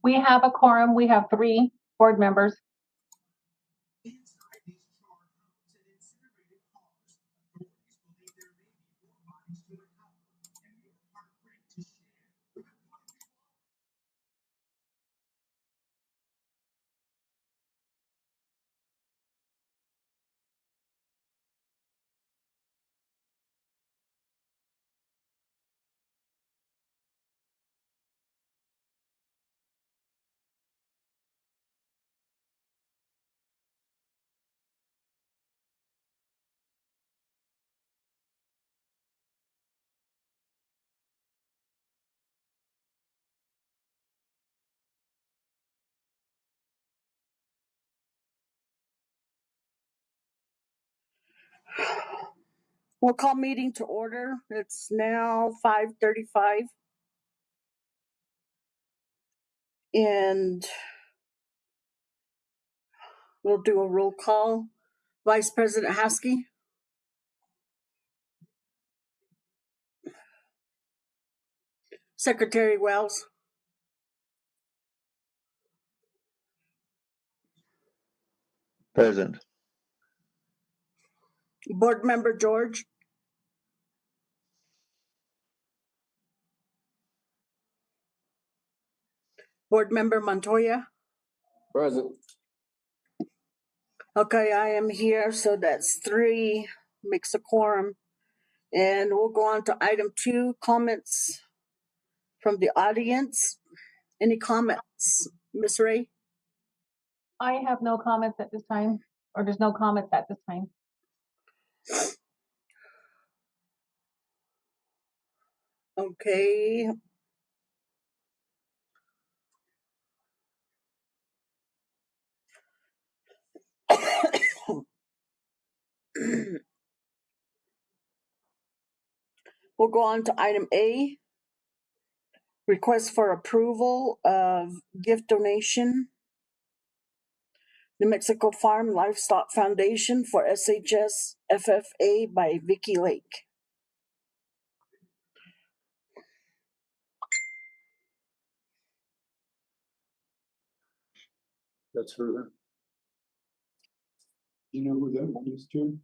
We have a quorum. We have 3 board members. We'll call meeting to order. It's now 5:35. And we'll do a roll call. Vice President Haskey. Secretary Wells. Present. Board Member George. Board Member Montoya. Present. Okay, I am here, so that's 3, makes a quorum. And we'll go on to item 2, comments from the audience. Any comments, Ms. Ray? I have no comments at this time, or there's no comments at this time. Okay. We'll go on to item A, request for approval of gift donation. New Mexico Farm Livestock Foundation for SHS FFA by Vicky Lake. That's her. You know who that one is, Jim?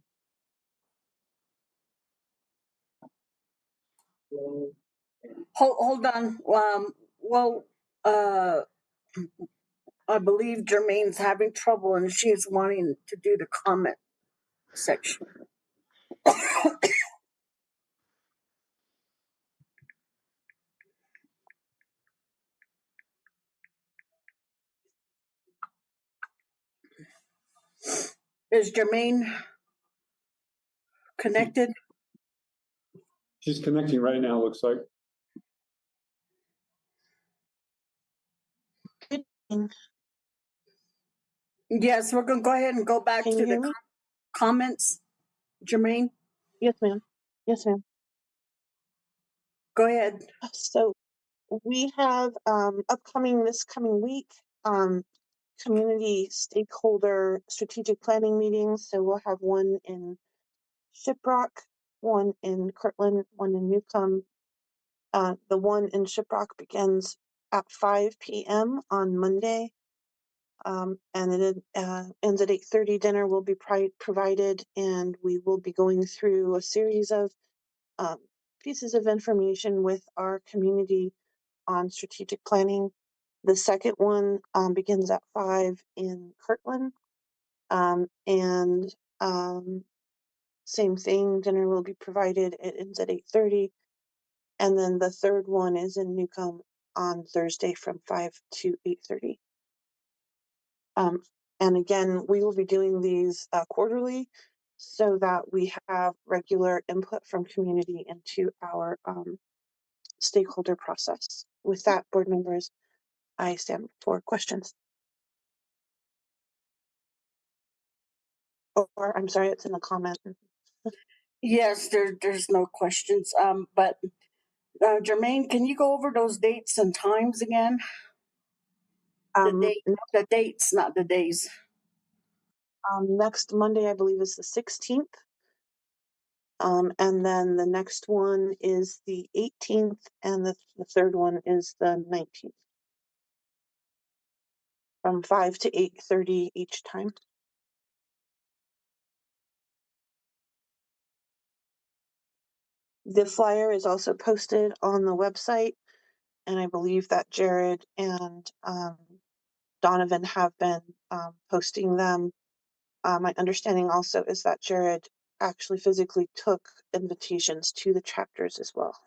Hold on. I believe Jermaine's having trouble and she's wanting to do the comment section. Is Jermaine connected? She's connecting right now, looks like. Yes, we're going to go ahead and go back Can to you hear the me? comments. Jermaine, Yes, ma'am. Yes, ma'am. go ahead. So we have upcoming this coming week community stakeholder strategic planning meetings. So we'll have one in Shiprock, one in Kirtland, one in Newcomb. The one in Shiprock begins at 5 p.m. on Monday. And it ends at 8:30. Dinner will be provided, and we will be going through a series of pieces of information with our community on strategic planning. The second one begins at 5 in Kirtland. And same thing, dinner will be provided. It ends at 8:30. And then the third one is in Newcomb on Thursday from 5 to 8:30. And again, we will be doing these quarterly so that we have regular input from community into our stakeholder process. With that, board members, I stand for questions. Or I'm sorry, it's in the comment. Yes, there's no questions. But Jermaine, can you go over those dates and times again? The dates, not the days. Next Monday, I believe, is the 16th. And then the next one is the 18th, and the third one is the 19th. from 5 to 8:30 each time. The flyer is also posted on the website, and I believe that Jared and Donovan have been posting them. My understanding also is that Jared actually physically took invitations to the chapters as well.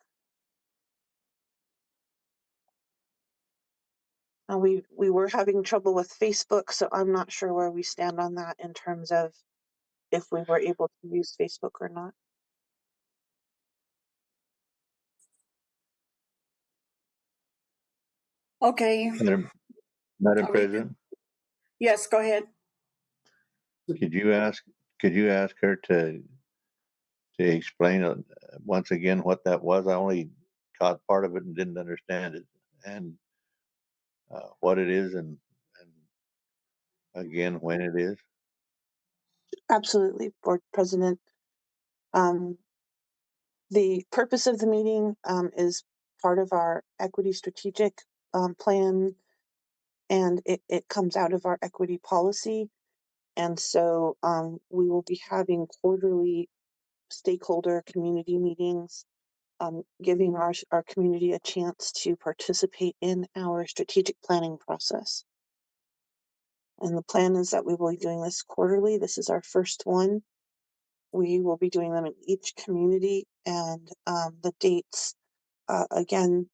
We were having trouble with Facebook, so I'm not sure where we stand on that in terms of if we were able to use Facebook or not. Okay, Madam Are we- President, yes, go ahead. could you ask her to explain once again what that was? I only caught part of it and didn't understand it, and what it is, and again when it is. Absolutely, Board President. The purpose of the meeting is part of our equity strategic plan, and it comes out of our equity policy. And so we will be having quarterly stakeholder community meetings, giving our community a chance to participate in our strategic planning process. And the plan is that we will be doing this quarterly. This is our first one. We will be doing them in each community, and the dates, again,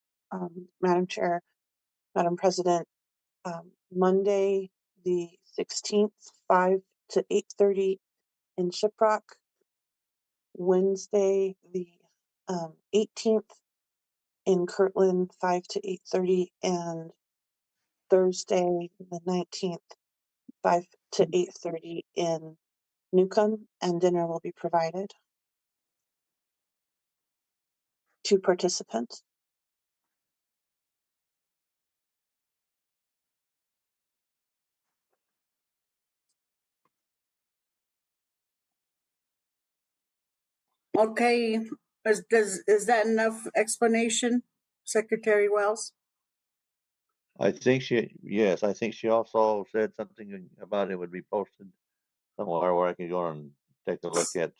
Madam Chair, Madam President, Monday, the 16th, 5 to 8:30 in Shiprock. Wednesday, the 18th in Kirtland, 5 to 8:30, and Thursday, the 19th, 5 to 8:30 in Newcomb, and dinner will be provided to participants. Okay, is that enough explanation, Secretary Wells? I think she also said something about it would be posted somewhere where I could go and take a look at.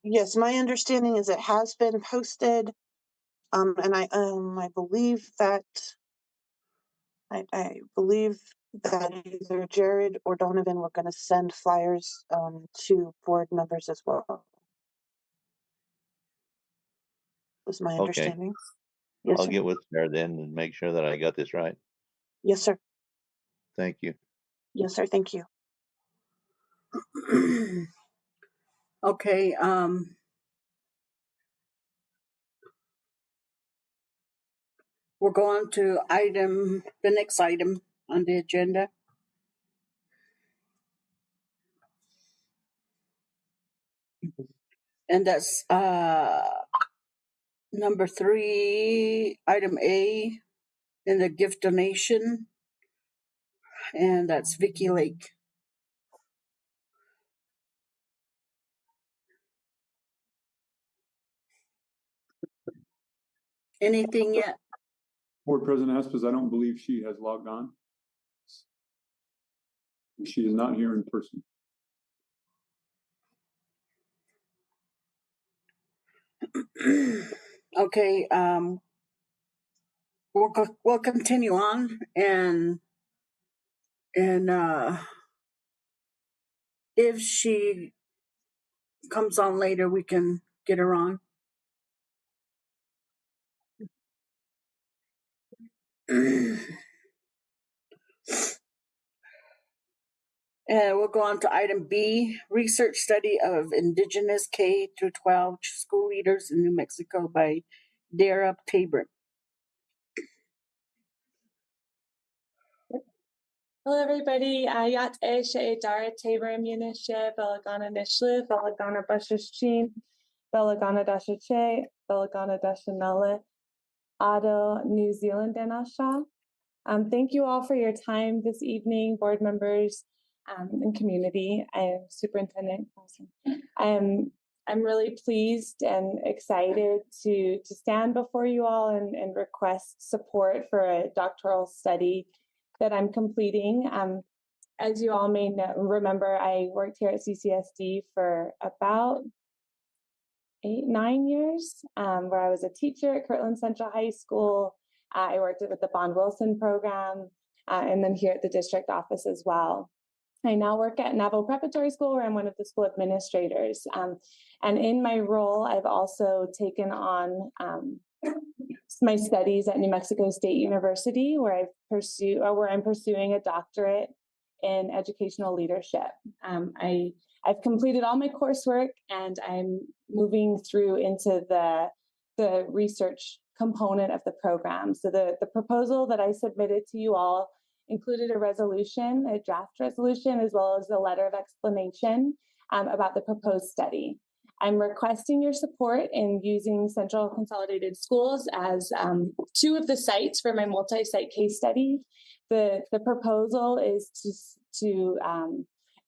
Yes, my understanding is it has been posted, and I believe that I believe that either Jared or Donovan were going to send flyers to board members as well. Was my Okay, understanding. Yes, I'll sir. get with her then and make sure that I got this right. Yes, sir. Thank you. Yes, sir. Thank you. Okay, we're going to the next item on the agenda. And that's number 3, item A, in the gift donation. And that's Vicky Lake. Anything yet? Board President Estes, I don't believe she has logged on. She is not here in person. Okay, we'll continue on, and if she comes on later, we can get her on. And we'll go on to item B, research study of indigenous K through 12 school leaders in New Mexico by Dara Tabor. Hello, everybody. Yat Eshe Dara Tabor Munishe, Belagana Nishli, Belagana Bashashin, Belagana Dashache, Belagana Dashanale, Ado, New Zealand Danasha. Thank you all for your time this evening, board members and community. I am Superintendent. I'm really pleased and excited to stand before you all and request support for a doctoral study that I'm completing. As you all may remember, I worked here at CCSD for about 8-9 years, where I was a teacher at Kirtland Central High School. I worked with the Bond Wilson program, and then here at the district office as well. I now work at Navajo Preparatory School, where I'm one of the school administrators. And in my role, I've also taken on my studies at New Mexico State University, where I'm pursuing a doctorate in educational leadership. I've completed all my coursework, and I'm moving through into the research component of the program. So the proposal that I submitted to you all included a resolution, a draft resolution, as well as a letter of explanation about the proposed study. I'm requesting your support in using Central Consolidated Schools as 2 of the sites for my multi-site case study. The proposal is to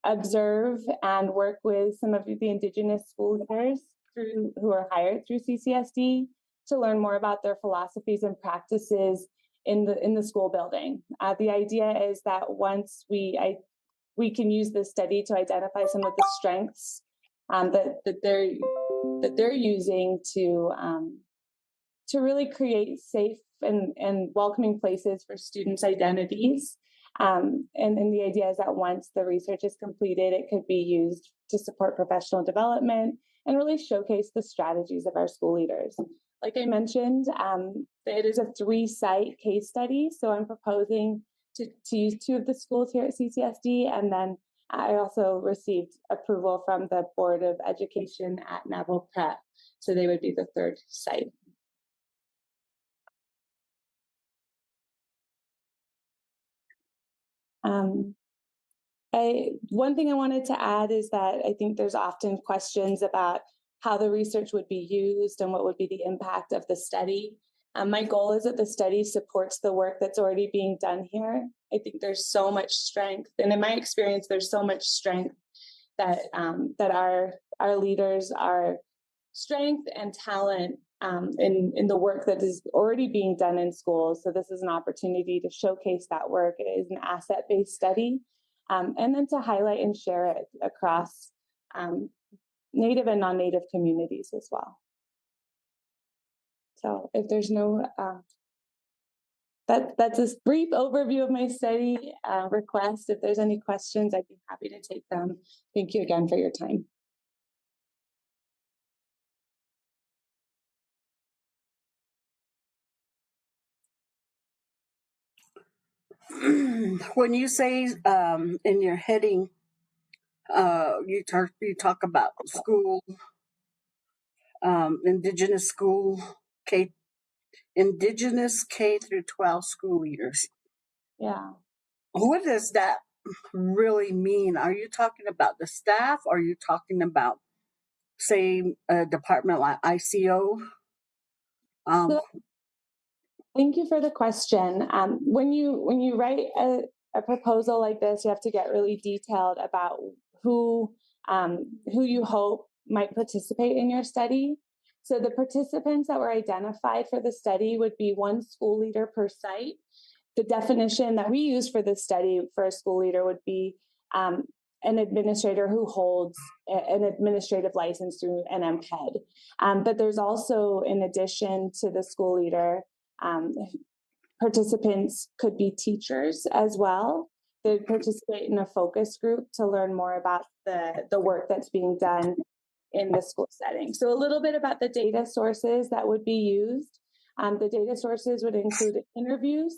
observe and work with some of the Indigenous school leaders who are hired through CCSD to learn more about their philosophies and practices in the school building. The idea is that once we can use this study to identify some of the strengths that they're using to really create safe and welcoming places for students' identities. And the idea is that once the research is completed, it could be used to support professional development and really showcase the strategies of our school leaders. Like I mentioned, it is a 3-site case study. So I'm proposing to use 2 of the schools here at CCSD. And then I also received approval from the Board of Education at Navajo Prep. So they would be the 3rd site. One thing I wanted to add is that I think there's often questions about how the research would be used and what would be the impact of the study. My goal is that the study supports the work that's already being done here. I think there's so much strength, and in my experience, there's so much strength that our leaders are strength and talent in the work that is already being done in schools. So this is an opportunity to showcase that work. It is an asset-based study, and then to highlight and share it across Native and non-Native communities as well. So if there's no, that's a brief overview of my study request. If there's any questions, I'd be happy to take them. Thank you again for your time. When you say in your heading, you talk about school, Indigenous school, Indigenous K through 12 school leaders. Yeah. What does that really mean? Are you talking about the staff? Are you talking about, say, a department like ICO? Thank you for the question. When you write a proposal like this, you have to get really detailed about who you hope might participate in your study. So the participants that were identified for the study would be 1 school leader per site. The definition that we use for this study for a school leader would be an administrator who holds an administrative license through an MPED. But there's also, in addition to the school leader, participants could be teachers as well. They participate in a focus group to learn more about the work that's being done in the school setting. So a little bit about the data sources that would be used. The data sources would include interviews,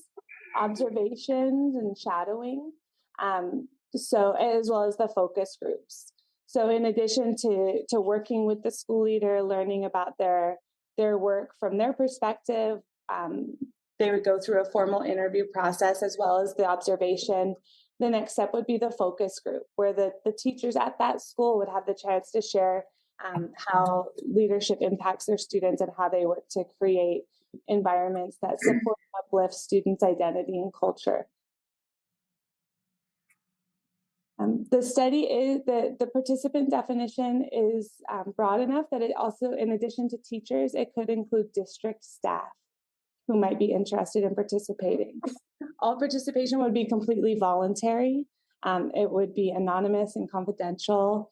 observations, and shadowing, so as well as the focus groups. So in addition to working with the school leader, learning about their work from their perspective, they would go through a formal interview process as well as the observation. The next step would be the focus group, where the teachers at that school would have the chance to share how leadership impacts their students and how they work to create environments that support and uplift students' identity and culture. The study is the participant definition is broad enough that it also, in addition to teachers, it could include district staff who might be interested in participating. All participation would be completely voluntary. It would be anonymous and confidential.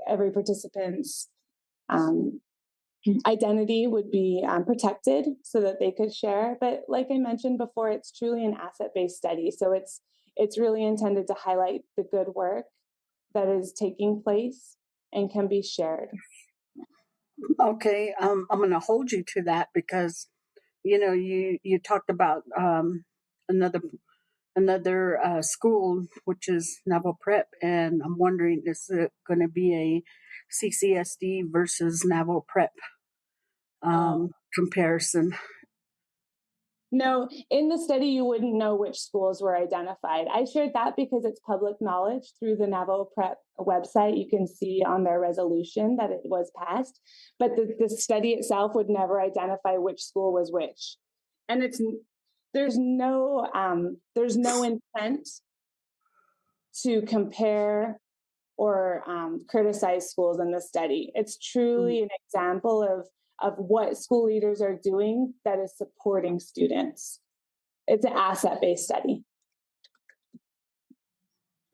Every participant's identity would be protected so that they could share. But like I mentioned before, it's truly an asset-based study. So it's really intended to highlight the good work that is taking place and can be shared. Okay, I'm going to hold you to that because, you talked about another school, which is Naval Prep, and I'm wondering, is it going to be a CCSD versus Naval Prep comparison? No, in the study, you wouldn't know which schools were identified. I shared that because it's public knowledge through the Naval Prep website. You can see on their resolution that it was passed, but the study itself would never identify which school was which. And there's no intent to compare or criticize schools in the study. It's truly an example of what school leaders are doing that is supporting students. It's an asset-based study.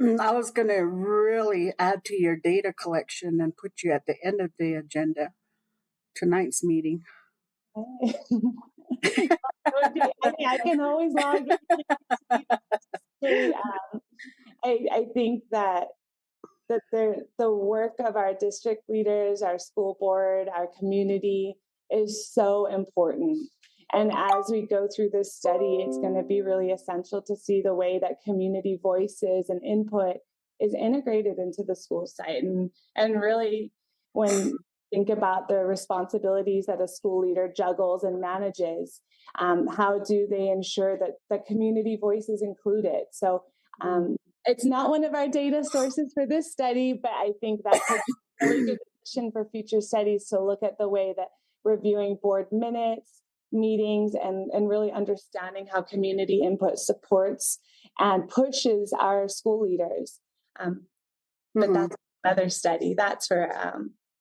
I was going to really add to your data collection and put you at the end of the agenda, tonight's meeting. I can always log in. I think that the work of our district leaders, our school board, our community is so important. And as we go through this study, it's going to be really essential to see the way that community voices and input is integrated into the school site. And really, when you think about the responsibilities that a school leader juggles and manages, how do they ensure that the community voice is included? So it's not one of our data sources for this study, but I think that's a really good addition for future studies to look at the way that reviewing board minutes, meetings, and really understanding how community input supports and pushes our school leaders. But that's another study. That's for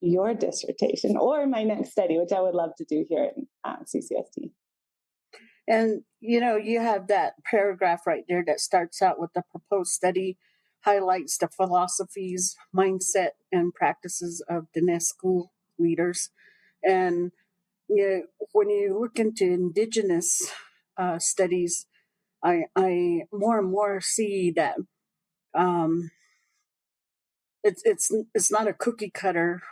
your dissertation or my next study, which I would love to do here at CCSD. And, you have that paragraph right there that starts out with the proposed study highlights the philosophies, mindset, and practices of Diné school leaders. And, when you look into Indigenous studies, I more and more see that it's not a cookie cutter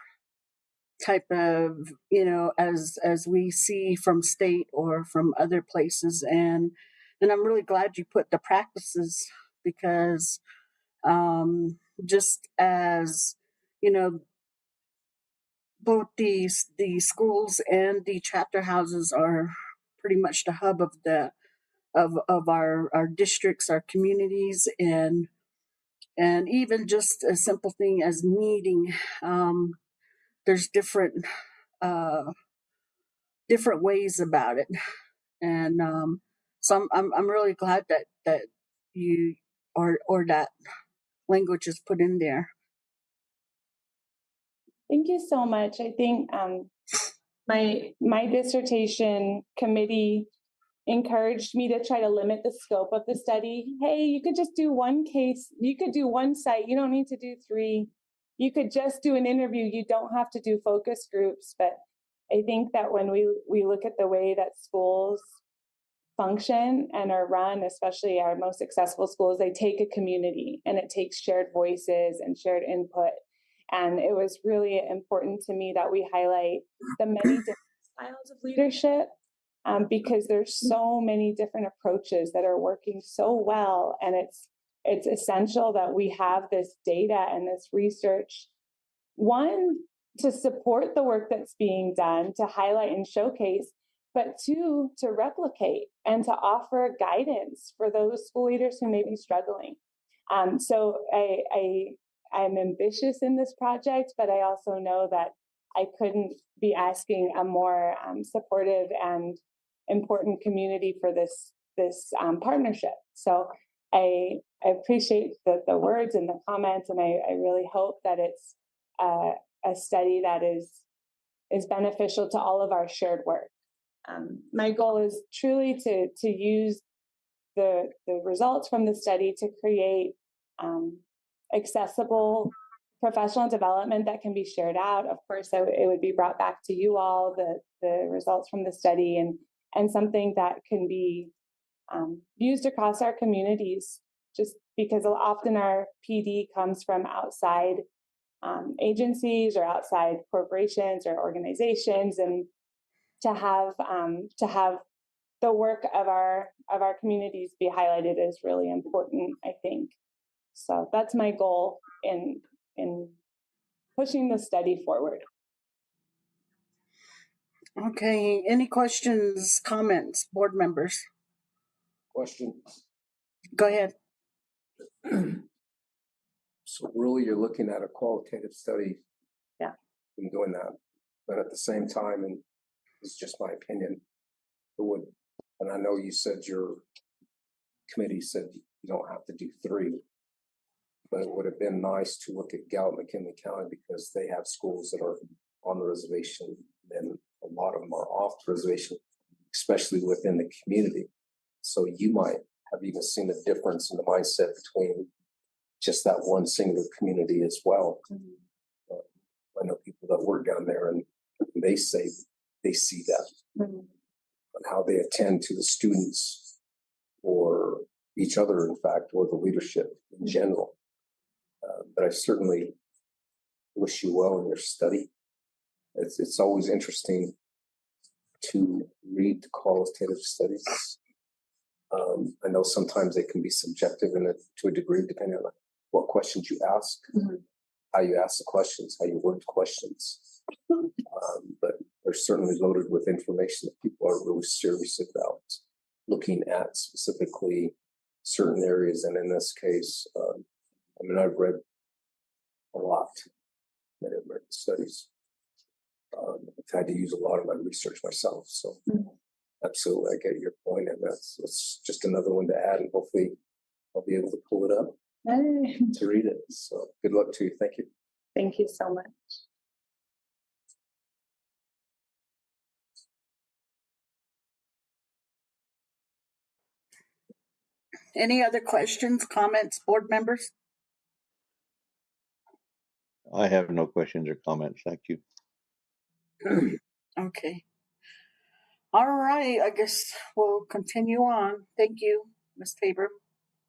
type of, as we see from state or from other places. And I'm really glad you put the practices because just as, both the schools and the chapter houses are pretty much the hub of our districts, our communities, and even just a simple thing as meeting. There's different ways about it, and so I'm really glad that you or that language is put in there. Thank you so much. I think my dissertation committee encouraged me to try to limit the scope of the study. Hey, you could just do one case. You could do one site. You don't need to do 3. You could just do an interview. You don't have to do focus groups. But I think that when we look at the way that schools function and are run, especially our most successful schools, they take a community and it takes shared voices and shared input. And it was really important to me that we highlight the many different styles of leadership because there's so many different approaches that are working so well. And it's essential that we have this data and this research, one, to support the work that's being done, to highlight and showcase, but 2, to replicate and to offer guidance for those school leaders who may be struggling. So I'm ambitious in this project, but I also know that I couldn't be asking a more supportive and important community for this partnership. So I I appreciate the words and the comments, and I really hope that it's a study that is beneficial to all of our shared work. My goal is truly to use the results from the study to create accessible professional development that can be shared out. Of course, it would be brought back to you all, the results from the study, and something that can be used across our communities, just because often our PD comes from outside agencies or outside corporations or organizations, and to have the work of our communities be highlighted is really important, I think. So that's my goal in pushing the study forward. Okay, any questions, comments, board members? Question. Go ahead. So really, you're looking at a qualitative study. Yeah. In doing that, but at the same time, and it's just my opinion, it would, and I know you said your committee said you don't have to do 3, but it would have been nice to look at Gallup-McKinley County because they have schools that are on the reservation, and a lot of them are off the reservation, especially within the community. So you might have even seen a difference in the mindset between just that one singular community as well. Mm-hmm. I know people that work down there, and they say they see that, Mm-hmm. and how they attend to the students or each other, in fact, or the leadership in general. But I certainly wish you well in your study. It's always interesting to read the qualitative studies. I know sometimes they can be subjective to a degree, depending on what questions you ask, Mm-hmm. how you ask the questions, how you word questions. But they're certainly loaded with information that people are really serious about looking at, specifically certain areas. And in this case, I've read a lot. I've read the studies. I've had to use a lot of my research myself. So absolutely, I get your point, and that's just another one to add, and hopefully I'll be able to pull it up to read it. So good luck to you. Thank you. Thank you so much. Any other questions, comments, board members? I have no questions or comments. Thank you. Okay. All right, I guess we'll continue on. Thank you, Ms. Tabor.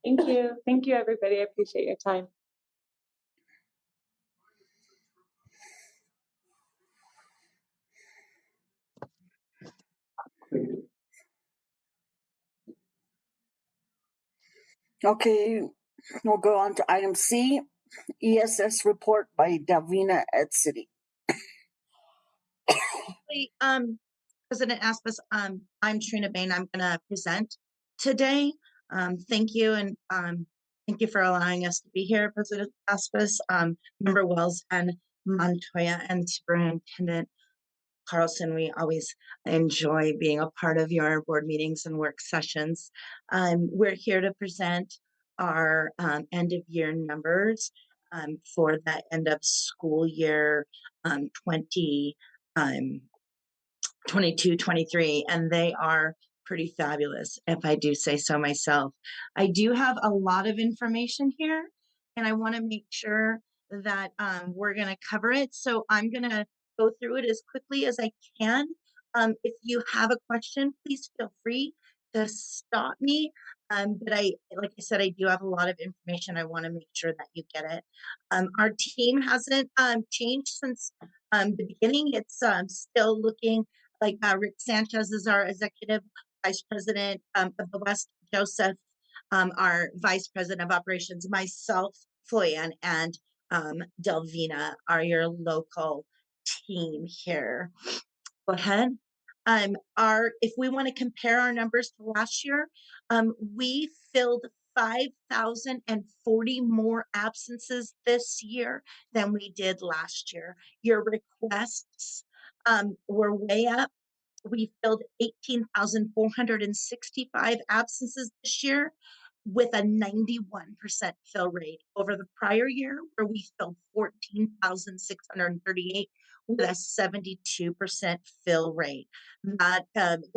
Thank you. Thank you, everybody. I appreciate your time. Okay, we'll go on to item C, ESS report by Delvina Edsity. President Aspis, I'm Trina Bain. I'm going to present today. Thank you, and thank you for allowing us to be here, President Aspis, Member Wells, and Montoya, and Superintendent Carlson. We always enjoy being a part of your board meetings and work sessions. We're here to present our end of year numbers for the end of school year 22, 23, and they are pretty fabulous, if I do say so myself. I do have a lot of information here, and I want to make sure that we're going to cover it. So I'm going to go through it as quickly as I can. If you have a question, please feel free to stop me. But like I said, I do have a lot of information. I want to make sure that you get it. Our team hasn't changed since the beginning. It's still looking like Rick Sanchez is our executive vice president of the West, Joseph, our vice president of operations, myself, Floyan, and Delvina are your local team here. Go ahead. If we want to compare our numbers to last year, we filled 5,040 more absences this year than we did last year. Your requests were way up. We filled 18,465 absences this year. with a 91% fill rate over the prior year, where we filled 14,638 with a 72% fill rate. That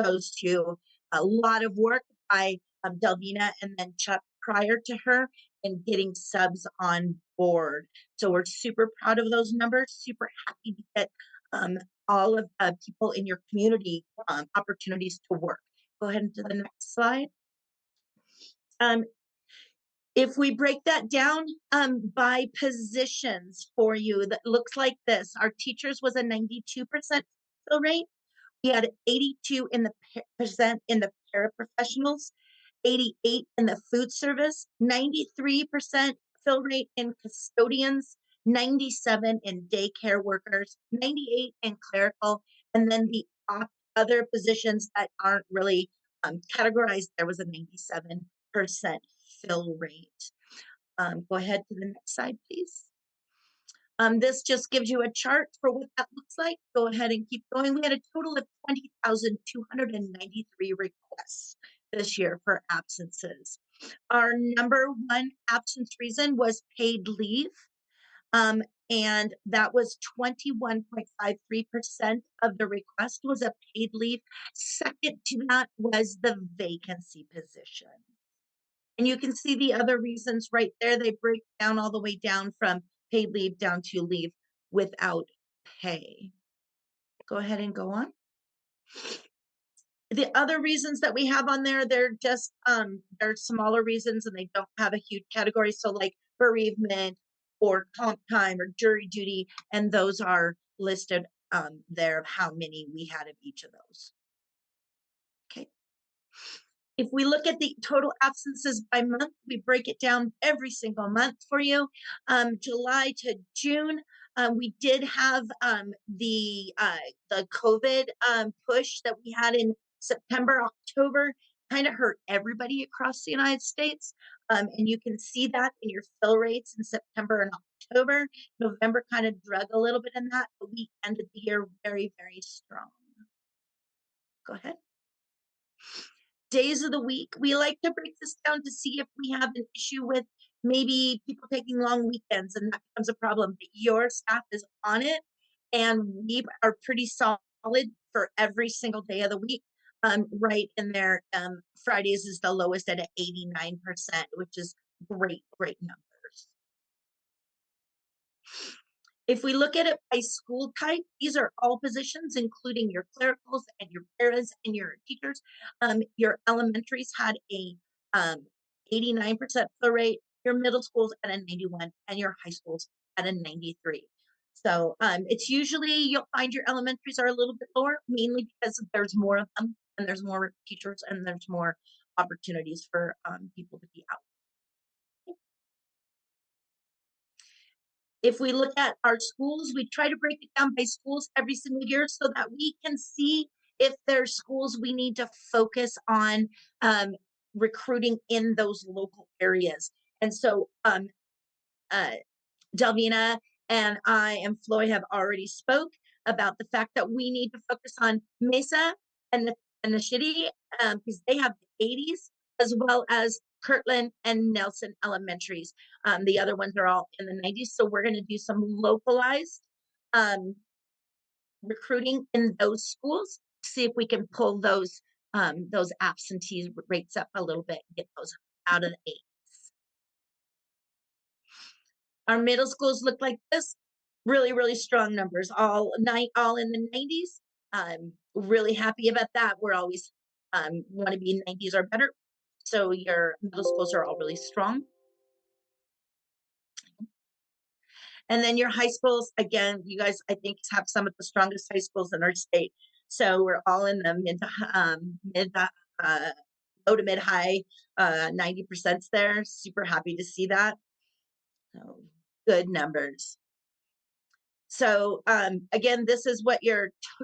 goes to a lot of work by Delvina and then Chuck prior to her in getting subs on board. So we're super proud of those numbers, super happy to get all of people in your community opportunities to work. Go ahead and to the next slide. If we break that down by positions for you, that looks like this. Our teachers was a 92% fill rate. We had 82 in the percent in the paraprofessionals, 88 in the food service, 93% fill rate in custodians, 97 in daycare workers, 98 in clerical, and then the other positions that aren't really categorized, there was a 97% fill rate. Go ahead to the next slide, please. This just gives you a chart for what that looks like. Go ahead and keep going. We had a total of 20,293 requests this year for absences. Our number one absence reason was paid leave. And that was 21.53% of the request was a paid leave. Second to that was the vacancy position. And you can see the other reasons right there. They break down all the way down from paid leave down to leave without pay. Go ahead and go on. The other reasons that we have on there, they're just they're smaller reasons and they don't have a huge category. So like bereavement or comp time or jury duty, and those are listed there of how many we had of each of those. Okay. If we look at the total absences by month, we break it down every single month for you. July to June, we did have the COVID push that we had in September, October, kind of hurt everybody across the United States. And you can see that in your fill rates in September and October. November kind of drug a little bit in that, but we ended the year very, very strong. Go ahead. Days of the week, we like to break this down to see if we have an issue with maybe people taking long weekends and that becomes a problem. But your staff is on it and we are pretty solid for every single day of the week. Right in there, Fridays is the lowest at 89%, which is great numbers. If we look at it by school type, these are all positions, including your clericals and your paras and your teachers. Your elementaries had a 89% fill rate, your middle schools at a 91, and your high schools at a 93. So it's usually you'll find your elementaries are a little bit lower, mainly because there's more of them and there's more teachers and there's more opportunities for people to be out. If we look at our schools, we try to break it down by schools every single year so that we can see if there's schools we need to focus on recruiting in those local areas. And so Delvina and I and Floyd have already spoke about the fact that we need to focus on Mesa and the Nashidi because they have the 80s, as well as Kirtland and Nelson elementaries. The other ones are all in the 90s. So we're going to do some localized recruiting in those schools, see if we can pull those absentee rates up a little bit, get those out of the 80s. Our middle schools look like this, really, really strong numbers, all in the 90s. I'm really happy about that. We're always want to be 90s or better. So your middle schools are all really strong. And then your high schools, again, you guys, I think, have some of the strongest high schools in our state. So we're all in the low to mid high 90% there. Super happy to see that. So good numbers. So again, this is what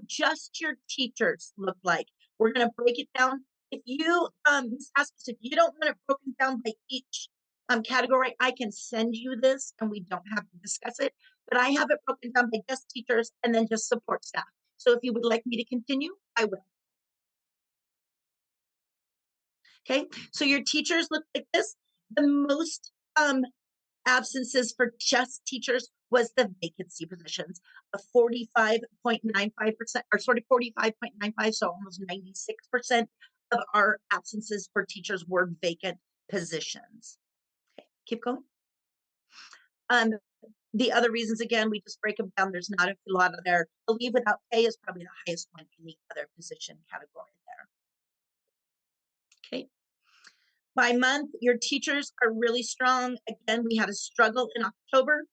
just your teachers look like. We're going to break it down. If you if you don't want it broken down by each category, I can send you this and we don't have to discuss it. But I have it broken down by just teachers and then just support staff. So if you would like me to continue, I will. Okay, so your teachers look like this. The most absences for just teachers was the vacancy positions of 45.95%, or sort of 45.95, so almost 96% of our absences for teachers were vacant positions. Okay, keep going. The other reasons, again, we just break them down. There's not a lot of there. The leave without pay is probably the highest one in the other position category there. Okay. By month, your teachers are really strong. Again, we had a struggle in October,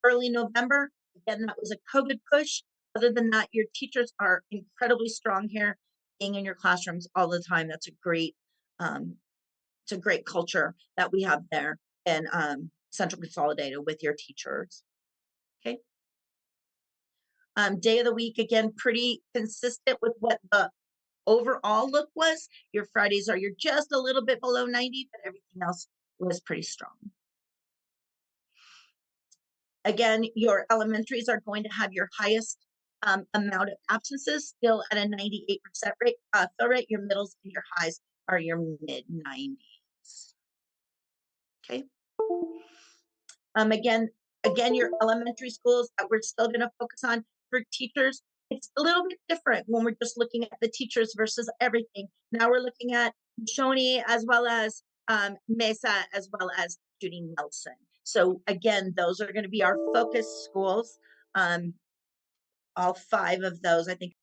early November. Again, that was a COVID push. Other than that, your teachers are incredibly strong here, being in your classrooms all the time. That's a great, it's a great culture that we have there in Central Consolidated with your teachers. Okay. Day of the week, again, pretty consistent with what the overall look was. Your Fridays are just a little bit below 90, but everything else was pretty strong. Again, your elementaries are going to have your highest amount of absences, still at a 98% rate, fill rate. Your middles and your highs are your mid 90s. Okay. Again, your elementary schools that we're still going to focus on for teachers, it's a little bit different when we're just looking at the teachers versus everything. Now we're looking at Shawnee as well as Mesa as well as Judy Nelson. So again, those are going to be our focus schools. All 5 of those, I think.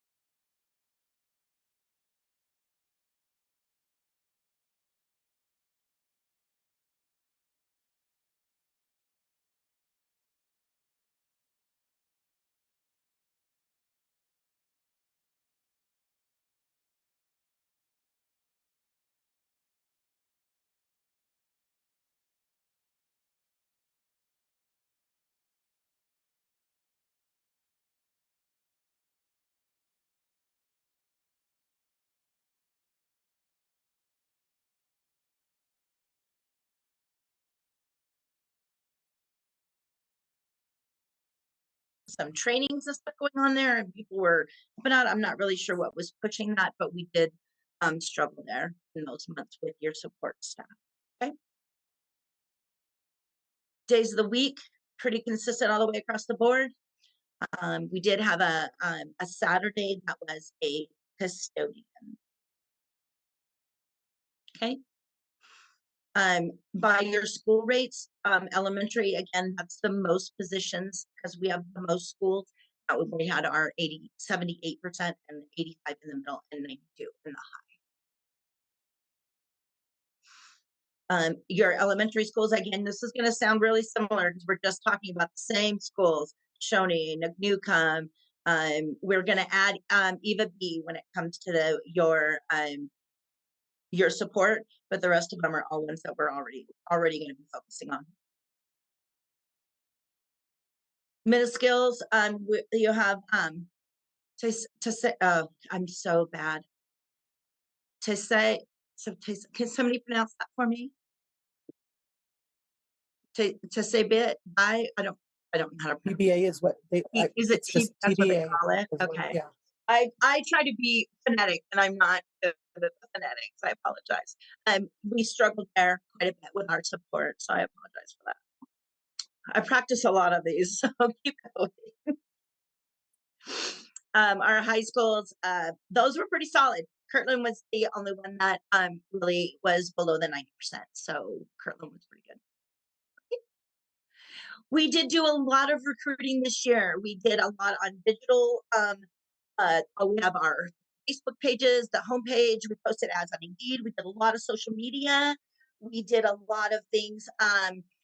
Some trainings and stuff going on there, and people were helping out. I'm not really sure what was pushing that, but we did struggle there in those months with your support staff. Okay. Days of the week, pretty consistent all the way across the board. We did have a Saturday that was a custodian. Okay. By your school rates, elementary, again, that's the most positions because we have the most schools. That would we had our 78% and 85 in the middle and 92 in the high. Your elementary schools, again, this is going to sound really similar because we're just talking about the same schools, Shawnee, Newcomb. We're going to add Eva B when it comes to your support, but the rest of them are all ones that we're already going to be focusing on. Middle skills, you have to say, I'm so bad. To say, so can somebody pronounce that for me? To say bit, I don't know how to pronounce TBA is what they. Is it it's just that's what they TBA. call it? is what- Okay. Yeah. I try to be phonetic and I'm not good at the phonetics. I apologize. We struggled there quite a bit with our support, so I apologize for that. I practice a lot of these, so I'll keep going. Our high schools, those were pretty solid. Kirtland was the only one that really was below the 90%. So Kirtland was pretty good. We did do a lot of recruiting this year. We did a lot on digital. We have our Facebook pages, the homepage. We posted ads on Indeed. We did a lot of social media. We did a lot of things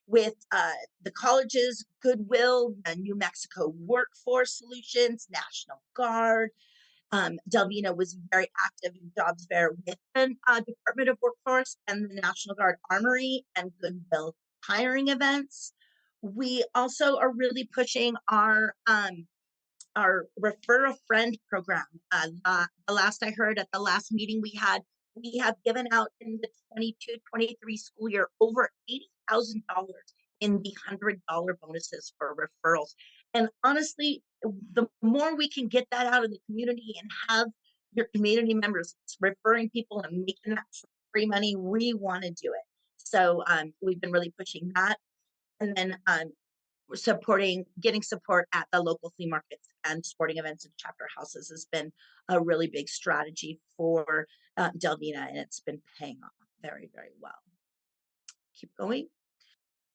with the colleges, Goodwill, New Mexico Workforce Solutions, National Guard. Delvina was very active in jobs fair with the Department of Workforce and the National Guard Armory and Goodwill hiring events. We also are really pushing our refer a friend program. The last I heard at the last meeting we have given out in the 22-23 school year over $80,000 in the $100 bonuses for referrals. And honestly, the more we can get that out in the community and have your community members referring people and making that free money. We want to do it. So we've been really pushing that. And then we're getting support at the local flea markets and sporting events and chapter houses has been a really big strategy for Delvina, and it's been paying off very, very well. Keep going.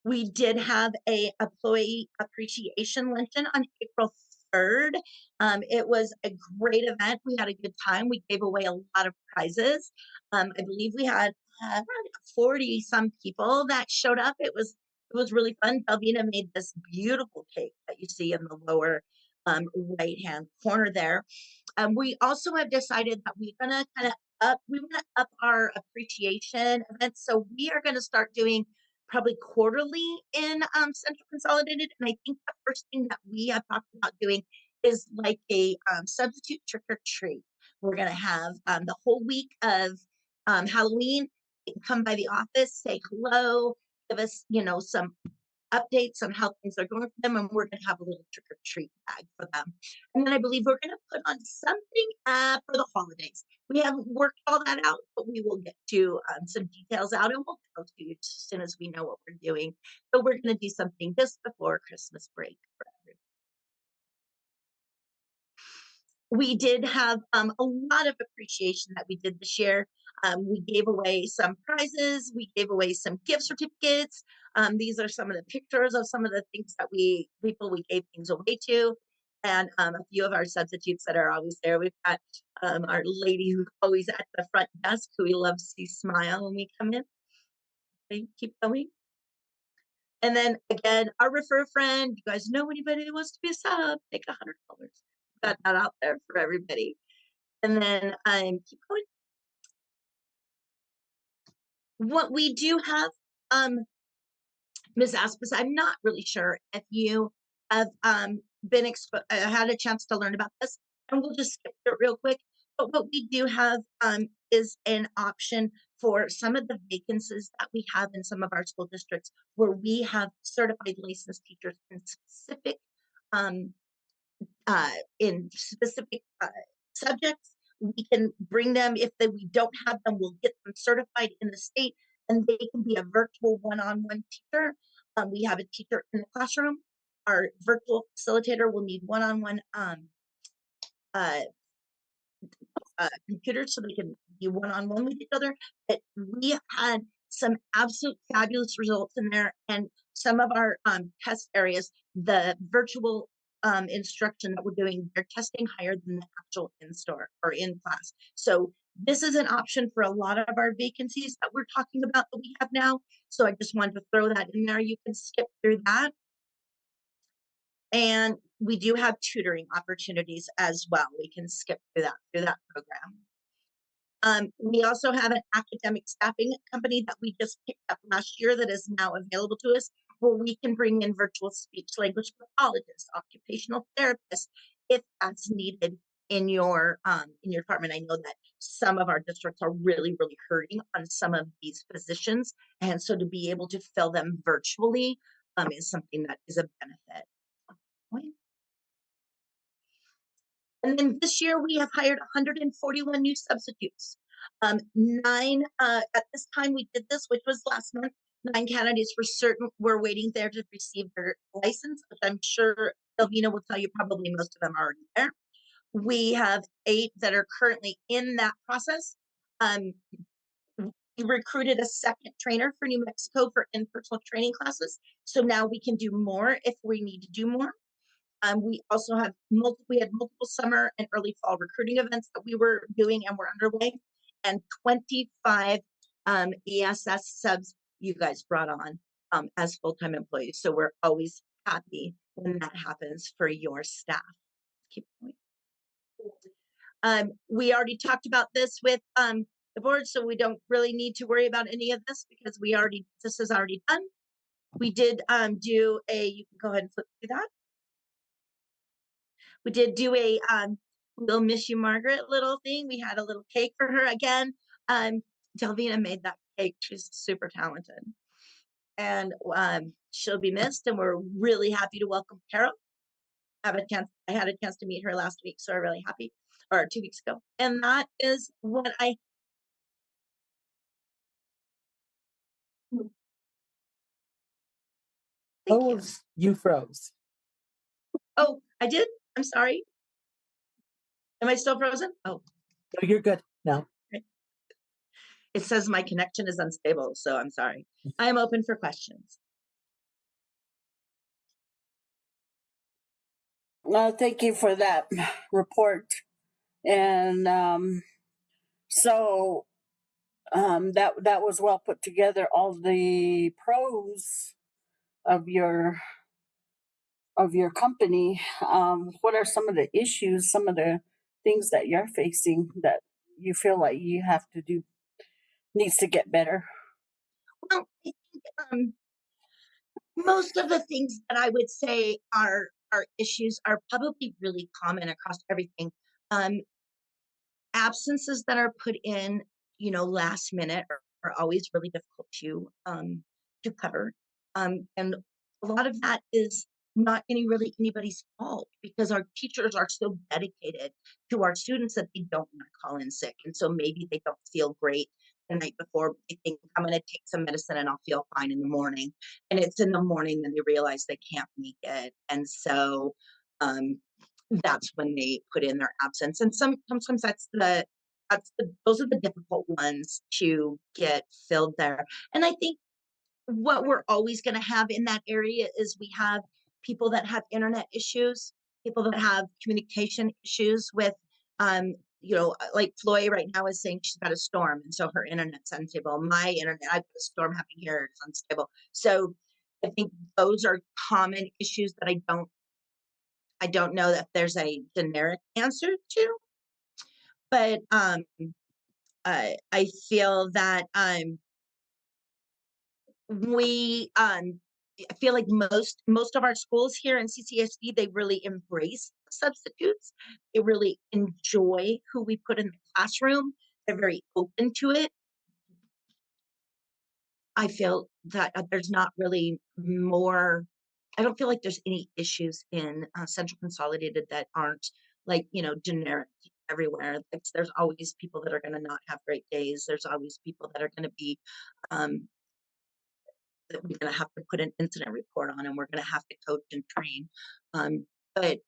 We did have a employee appreciation luncheon on April 3rd. It was a great event. We had a good time. We gave away a lot of prizes. I believe we had around 40 some people that showed up. It was really fun. Delvina made this beautiful cake that you see in the lower right hand corner there. We also have decided that we're gonna we want to up our appreciation events. So we are going to start doing probably quarterly in Central Consolidated. And I think the first thing that we have talked about doing is like a substitute trick or treat. We're going to have the whole week of Halloween. You can come by the office, say hello, give us, some updates on how things are going for them, and we're going to have a little trick or treat bag for them. And then I believe we're going to put on something for the holidays. We haven't worked all that out, but we will get to some details out, and we'll tell you as soon as we know what we're doing. So we're going to do something just before Christmas break for everyone. We did have a lot of appreciation that we did this year. We gave away some prizes. We gave away some gift certificates. These are some of the pictures of some of the things that we gave things away to. And a few of our substitutes that are always there. We've got our lady who's always at the front desk who we love to see smile when we come in. Okay, keep going. And then again, our refer a friend. You guys know anybody that wants to be a sub, take $100. Got that out there for everybody. And then keep going. What we do have, Ms. Aspis, I'm not really sure if you have been had a chance to learn about this, and we'll just skip it real quick. But what we do have is an option for some of the vacancies that we have in some of our school districts where we have certified licensed teachers in specific subjects. We can bring them. If we don't have them, we'll get them certified in the state, and they can be a virtual one-on-one teacher. We have a teacher in the classroom. Our virtual facilitator will need one-on-one computers so they can be one-on-one with each other. But we have had some absolute fabulous results in there, and some of our test areas, the virtual instruction that we're doing, they're testing higher than the actual in-store or in-class. So this is an option for a lot of our vacancies that we're talking about that we have now. So I just wanted to throw that in there. You can skip through that. And we do have tutoring opportunities as well. We can skip through that program. We also have an academic staffing company that we just picked up last year that is now available to us, where we can bring in virtual speech language pathologists, occupational therapists, if that's needed in your department. I know that some of our districts are really, really hurting on some of these positions, and so to be able to fill them virtually is something that is a benefit. And then this year we have hired 141 new substitutes. 9 at this time we did this, which was last month. 9 candidates for certain were waiting there to receive their license, which I'm sure Elvina will tell you probably most of them are already there. We have 8 that are currently in that process. We recruited a second trainer for New Mexico for in-person training classes. So now we can do more if we need to do more. We also have multiple summer and early fall recruiting events that we were doing and were underway, and 25 ESS subs you guys brought on as full-time employees. So we're always happy when that happens for your staff. Keep going. We already talked about this with the board, so we don't really need to worry about any of this because this is already done. We did do you can go ahead and flip through that. We did do a We'll Miss You, Margaret little thing. We had a little cake for her again. Delvina made that cake. She's super talented. And she'll be missed, and we're really happy to welcome Carol. I had a chance to meet her last week, so I'm really happy, or 2 weeks ago. And that is what I Thank Oh, you. you froze. Oh, I did? I'm sorry. Am I still frozen? Oh, No, you're good now. it says my connection is unstable, so I'm sorry. I am open for questions. Thank you for that report. And so that was well put together. All the pros of your company. What are some of the issues? Some of the things that you're facing that you feel like you have to do needs to get better? Well, I think most of the things that I would say are issues are probably really common across everything. Um, Absences that are put in, last minute are always really difficult to cover. And a lot of that is not any really anybody's fault because our teachers are so dedicated to our students that they don't want to call in sick. And so maybe they don't feel great the night before. They think I'm going to take some medicine and I'll feel fine in the morning. And it's in the morning that they realize they can't make it. And so um, that's when they put in their absence. And sometimes those are the difficult ones to get filled there. And I think what we're always going to have in that area is we have people that have internet issues, people that have communication issues with, like Floy right now is saying she's got a storm, and so her internet's unstable. My internet, I've got a storm happening here, it's unstable. So I think those are common issues that I don't know that there's a generic answer to, but I feel that we I feel like most of our schools here in CCSD, they really embrace substitutes. They really enjoy who we put in the classroom. They're very open to it. I feel that there's not really more. I don't feel like there's any issues in Central Consolidated that aren't like generic everywhere. There's always people that are going to not have great days. There's always people that are going to be um, that we're going to have to put an incident report on, and we're going to have to coach and train. But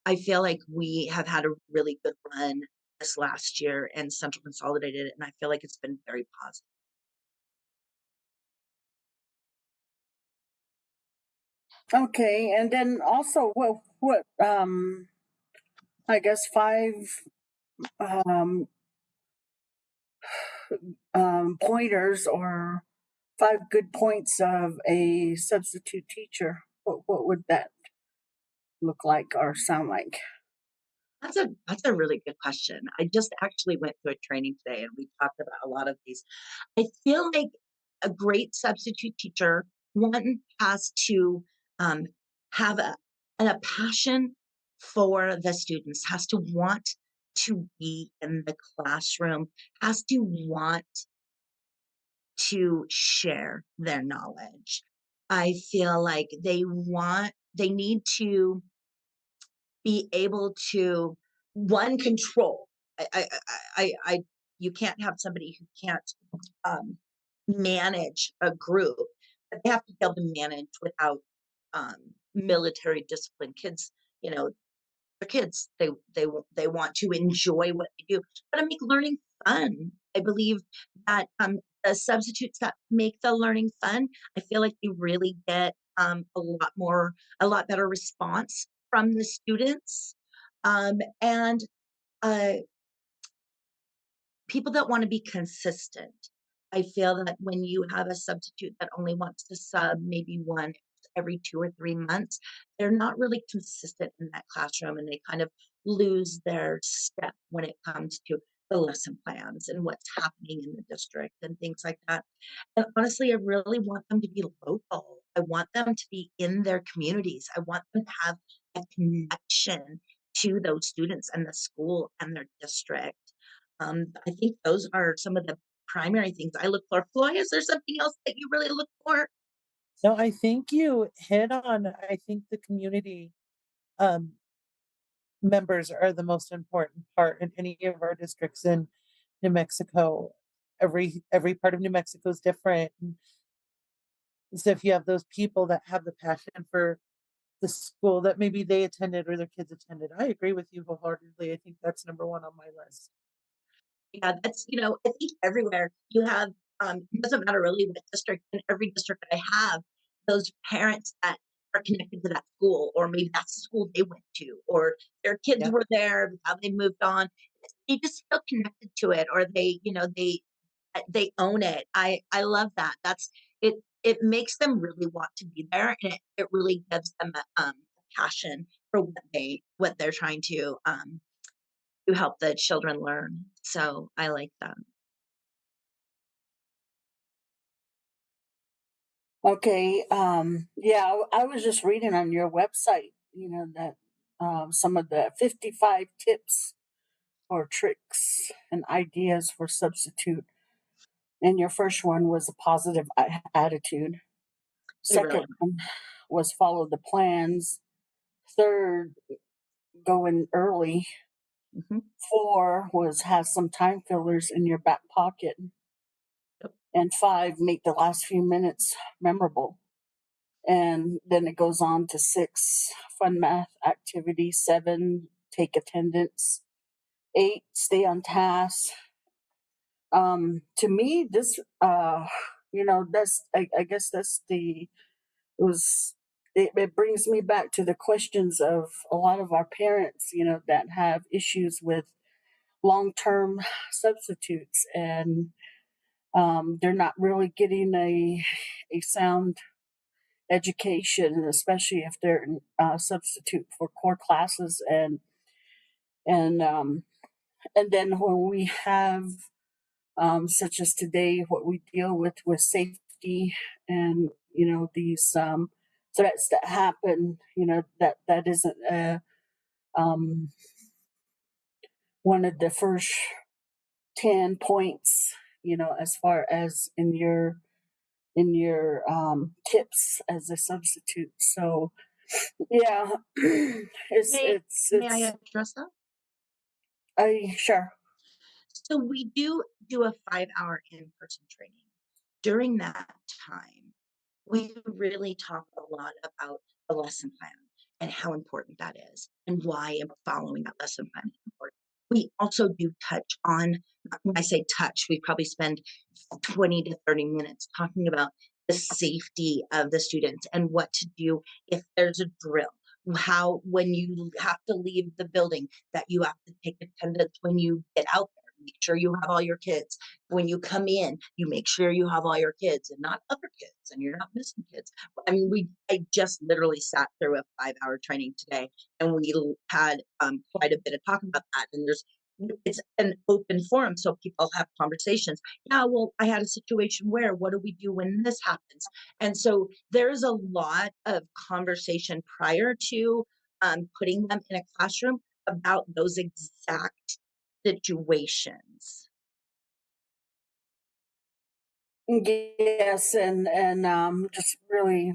I feel like we have had a really good run this last year and Central Consolidated, and I feel like it's been very positive. Okay, and then also what I guess 5 pointers or 5 good points of a substitute teacher. What would that look like or sound like? That's a really good question. I just actually went to a training today and we talked about a lot of these. I feel like a great substitute teacher, one has to um, have a passion for the students, has to want to be in the classroom, has to want to share their knowledge. I feel like they need to be able to control. I you can't have somebody who can't manage a group, but they have to be able to manage without um, military discipline. Kids, they're kids. They want to enjoy what they do, but to make learning fun. I believe that the substitutes that make the learning fun, I feel like they really get a lot better response from the students, and uh, people that want to be consistent. I feel that when you have a substitute that only wants to sub maybe one every 2 or 3 months, they're not really consistent in that classroom and they kind of lose their step when it comes to the lesson plans and what's happening in the district and things like that. And honestly, I really want them to be local. I want them to be in their communities. I want them to have a connection to those students and the school and their district. I think those are some of the primary things I look for. Floy, is there something else that you really look for? No, I think you hit on, I think the community um, members are the most important part in any of our districts in New Mexico. Every part of New Mexico is different. So if you have those people that have the passion for the school that maybe they attended or their kids attended, I agree with you wholeheartedly. I think that's number one on my list. Yeah, that's, I think everywhere you have, it doesn't matter really what district, in every district that I have, those parents that are connected to that school, or maybe that's the school they went to, or their kids Yeah. were there, how they moved on. They just feel connected to it, or they own it. I love that. It makes them really want to be there, and it really gives them a passion for what they're trying to help the children learn. So I like that. Okay, yeah, I was just reading on your website, that some of the 55 tips or tricks and ideas for substitute. And your first one was a positive attitude. They really Second one was follow the plans. Third, go in early. Mhm. 4 was have some time fillers in your back pocket. Yep. And 5, make the last few minutes memorable. And then it goes on to 6, fun math activity. 7, take attendance. 8, stay on task. To me, this, that's, I guess that's it was, it brings me back to the questions of a lot of our parents, that have issues with long-term substitutes, and they're not really getting a sound education, especially if they're substitute for core classes, and and then when we have such as today, what we deal with safety, and these threats that happen, that isn't um, one of the first 10 points, as far as in your tips as a substitute. So yeah, May may I it's address that? I sure. So we do a 5-hour in-person training. During that time, we really talk a lot about the lesson plan and how important that is, and why following that lesson plan is important. We also do touch on, when I say touch, we probably spend 20 to 30 minutes talking about the safety of the students and what to do if there's a drill. How, when you have to leave the building, that you have to take attendance when you get out there. Make sure you have all your kids. When you come in, you make sure you have all your kids and not other kids, and you're not missing kids. I mean, I just literally sat through a 5-hour training today, and we had quite a bit of talk about that. And it's an open forum, so people have conversations. Yeah, well, I had a situation where, what do we do when this happens? And so there's a lot of conversation prior to putting them in a classroom about those exact situations. Yes, and just really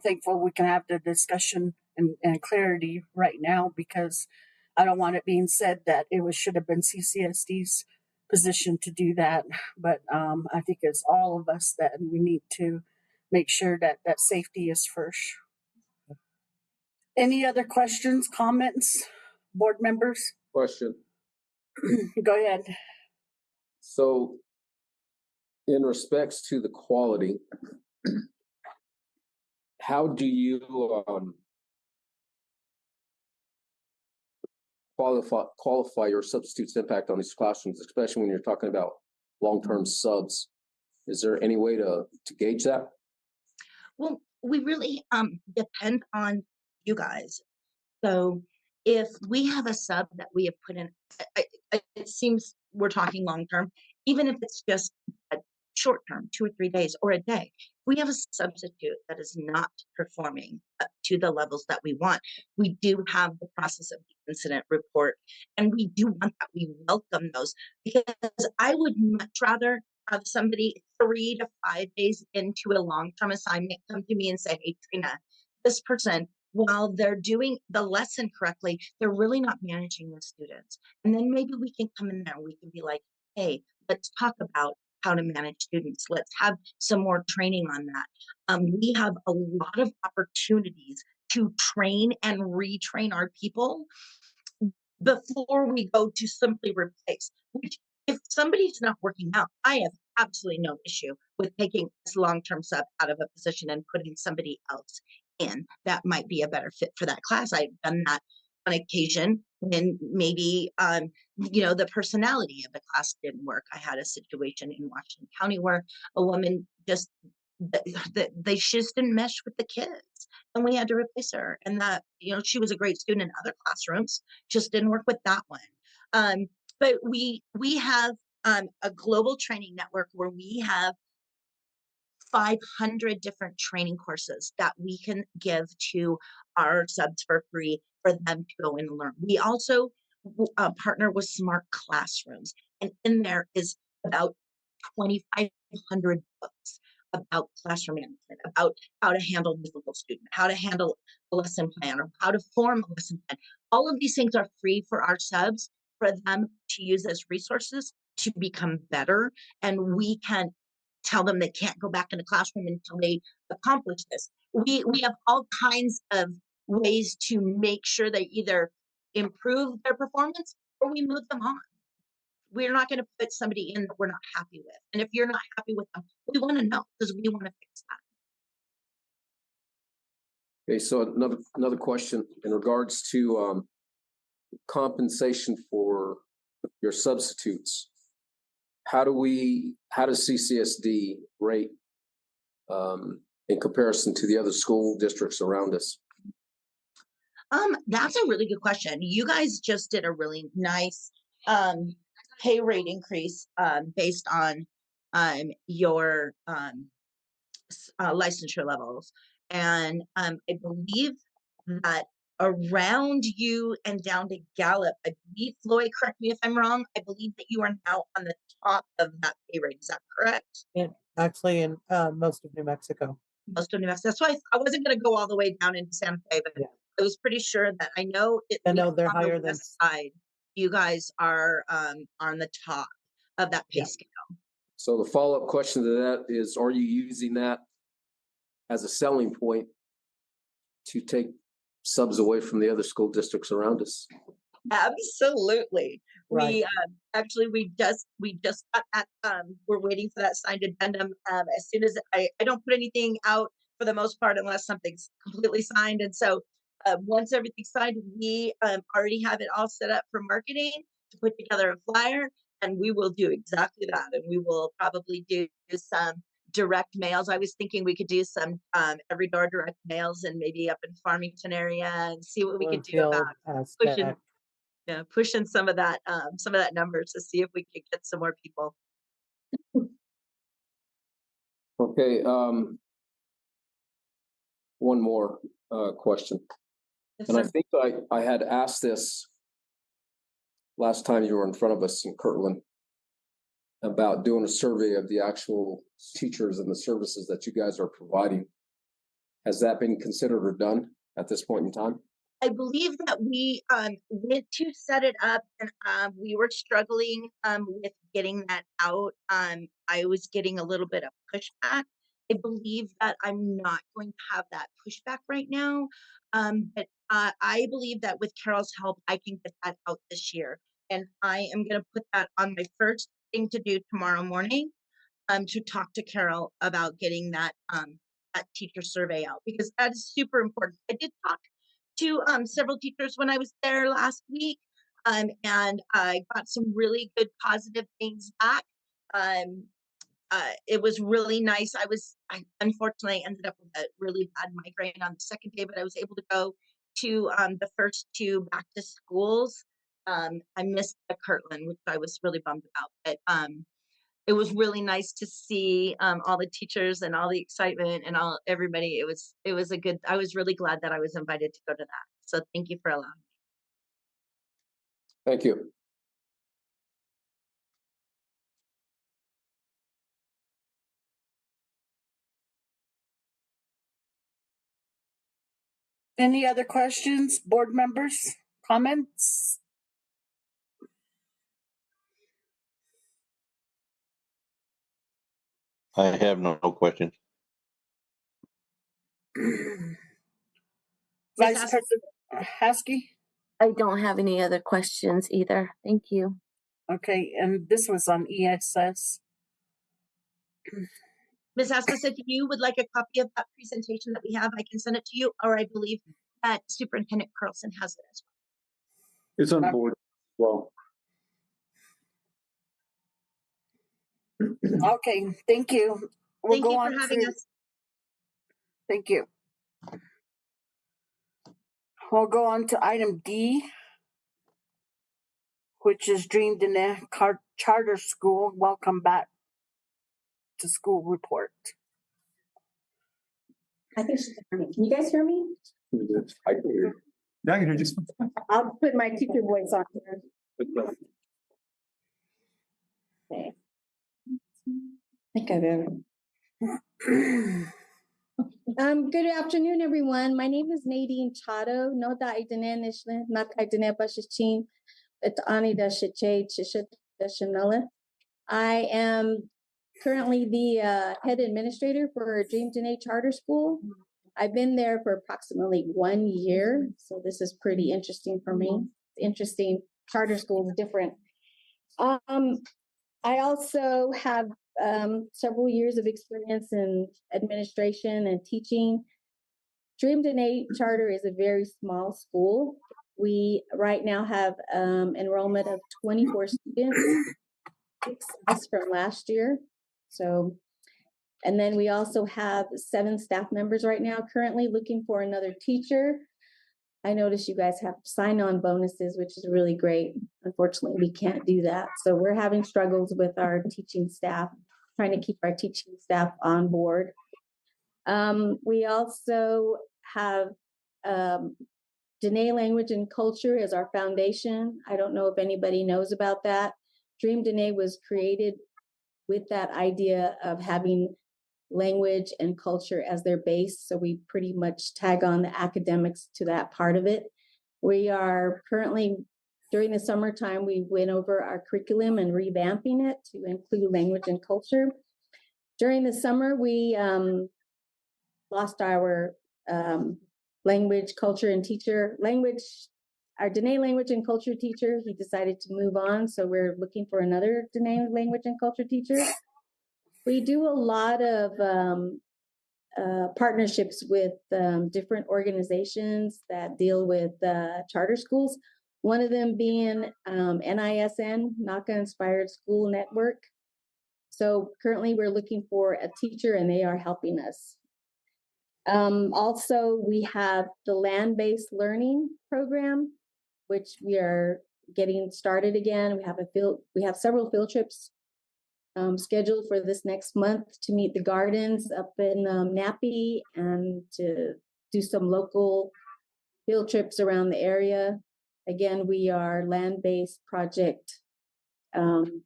thankful we can have the discussion and clarity right now, because I don't want it being said that should have been CCSD's position to do that, but I think it's all of us that we need to make sure that safety is first. Any other questions, comments, board members? Question. Go ahead. So in respects to the quality, how do you qualify your substitutes impact on these classrooms, especially when you're talking about long-term subs? Is there any way to gauge that? Well, we really depend on you guys. So if we have a sub that we have put in, it seems we're talking long term, even if it's just a short term, 2 or 3 days or a day. We have a substitute that is not performing up to the levels that we want. We do have the process of the incident report, and we do want that. We welcome those, because I would much rather have somebody 3 to 5 days into a long term assignment come to me and say, "Hey, Trina, this person, while they're doing the lesson correctly, they're really not managing the students." And then maybe we can come in there and we can be like, "Hey, let's talk about how to manage students. Let's have some more training on that. We have a lot of opportunities to train and retrain our people before we go to simply replace, which if somebody's not working out, I have absolutely no issue with taking this long-term sub out of a position and putting somebody else in that might be a better fit for that class. I've done that on occasion when maybe the personality of the class didn't work. I had a situation in Washington County where a woman just she just didn't mesh with the kids, and we had to replace her. And that she was a great student in other classrooms, just didn't work with that one. But we have a global training network where we have 500 different training courses that we can give to our subs for free for them to go and learn. We also partner with Smart Classrooms, and in there is about 2,500 books about classroom management, about how to handle a difficult student, how to handle a lesson plan, or how to form a lesson plan. All of these things are free for our subs, for them to use as resources to become better. And we can tell them they can't go back in the classroom until they accomplish this. We have all kinds of ways to make sure they either improve their performance or we move them on. We're not going to put somebody in that we're not happy with. And if you're not happy with them, we want to know because we want to fix that. Okay, so another question in regards to compensation for your substitutes. How does CCSD rate in comparison to the other school districts around us? That's a really good question. You guys just did a really nice pay rate increase based on your licensure levels. And I believe that around you and down to Gallup, I believe, Floyd, correct me if I'm wrong, I believe that you are now on the top of that pay rate. Is that correct? And actually in most of New Mexico. Most of New Mexico. That's why I wasn't going to go all the way down into Santa Fe, but Yeah. I was pretty sure that I know it. I know they're on the higher than west side. You guys are on the top of that pay Yeah. scale. So the follow-up question to that is, are you using that as a selling point to take subs away from the other school districts around us? Absolutely. Right. We actually we just got that we're waiting for that signed addendum. As soon as I don't put anything out for the most part unless something's completely signed. And so once everything's signed, we already have it all set up for marketing to put together a flyer, and we will do exactly that. And we will probably do some direct mails. I was thinking we could do some every door direct mails and maybe up in Farmington area and see what we could do about Bloomfield, Aztec. pushing some of that numbers to see if we could get some more people. Okay, one more question. Yes, And I sir. think I had asked this last time you were in front of us in Kirtland about doing a survey of the actual teachers and the services that you guys are providing. Has that been considered or done at this point in time? I believe that we went to set it up, and we were struggling with getting that out. I was getting a little bit of pushback. I believe that I'm not going to have that pushback right now, but I believe that with Carol's help, I can get that out this year, and I am going to put that on my first thing to do tomorrow morning. To talk to Carol about getting that teacher survey out because that is super important. I did talk to several teachers when I was there last week, and I got some really good positive things back. It was really nice. I unfortunately ended up with a really bad migraine on the second day, but I was able to go to the first two back to schools. I missed the Kirtland, which I was really bummed about, but it was really nice to see all the teachers and all the excitement and everybody. It was I was really glad that I was invited to go to that. So thank you for allowing me. Thank you. Any other questions, board members, comments? I have no questions. Vice Haskell? President Haskey? I don't have any other questions either. Thank you. Okay, and this was on ESS. Ms. Askus, if you would like a copy of that presentation that we have, I can send it to you, or I believe that Superintendent Carlson has it as It's on board. Well, Okay, thank you. well. We'll Thank go you on for having to- us. Thank you. We'll go on to item D, which is Dream Dene Charter School. Welcome back to school report. I think she can hear me. Can you guys hear me? I can hear you. yeah, I can hear you. I'll put my teacher voice on here. Okay. I think I've ever. Good afternoon, everyone. My name is Nadine Chado. No da idene nishle, not idene bashichin, et ani da shiche, chishet da shanala. I am currently the head administrator for Dream Dene Charter School. I've been there for approximately 1 year, so this is pretty interesting for me. Interesting. Charter school is different. I also have several years of experience in administration and teaching. Dream Dene Charter is a very small school. We right now have enrollment of 24 students, 6 less from last year. So, and then we also have 7 staff members right now, currently looking for another teacher. I noticed you guys have sign-on bonuses, which is really great. Unfortunately, we can't do that. So we're having struggles with our teaching staff, trying to keep our teaching staff on board. We also have Dene Language and Culture as our foundation. I don't know if anybody knows about that. Dream Dene was created with that idea of having language and culture as their base. So we pretty much tag on the academics to that part of it. We are currently, during the summertime, we went over our curriculum and revamping it to include language and culture. During the summer, we lost our language, culture, and teacher. Our Dene language and culture teacher, he decided to move on. So we're looking for another Dene language and culture teacher. We do a lot of partnerships with different organizations that deal with charter schools. One of them being NISN, NACA Inspired School Network. So currently we're looking for a teacher and they are helping us. Also, we have the land-based learning program, which we are getting started again. We have several field trips scheduled for this next month to meet the gardens up in Nappy and to do some local field trips around the area. Again, we are land-based project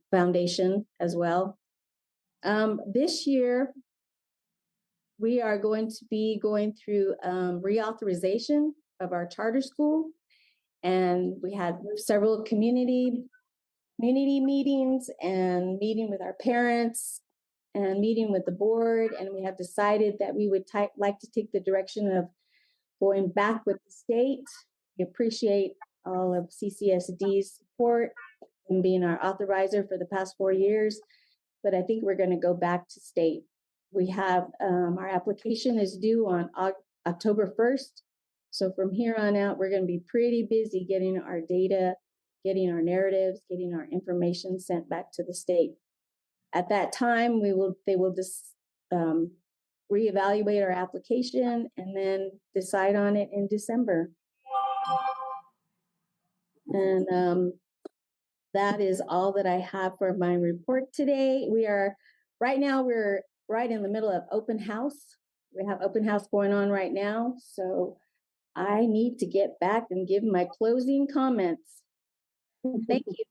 foundation as well. This year, we are going to be going through reauthorization of our charter school. And we had several community meetings and meeting with our parents and meeting with the board. And we have decided that we would like to take the direction of going back with the state. We appreciate all of CCSD's support and being our authorizer for the past 4 years. But I think we're going to go back to state. We have our application is due on October 1st. So from here on out, we're going to be pretty busy getting our data, getting our narratives, getting our information sent back to the state. At that time, they will just reevaluate our application and then decide on it in December. And that is all that I have for my report today. We're right in the middle of open house. We have open house going on right now. So I need to get back and give my closing comments. Thank you.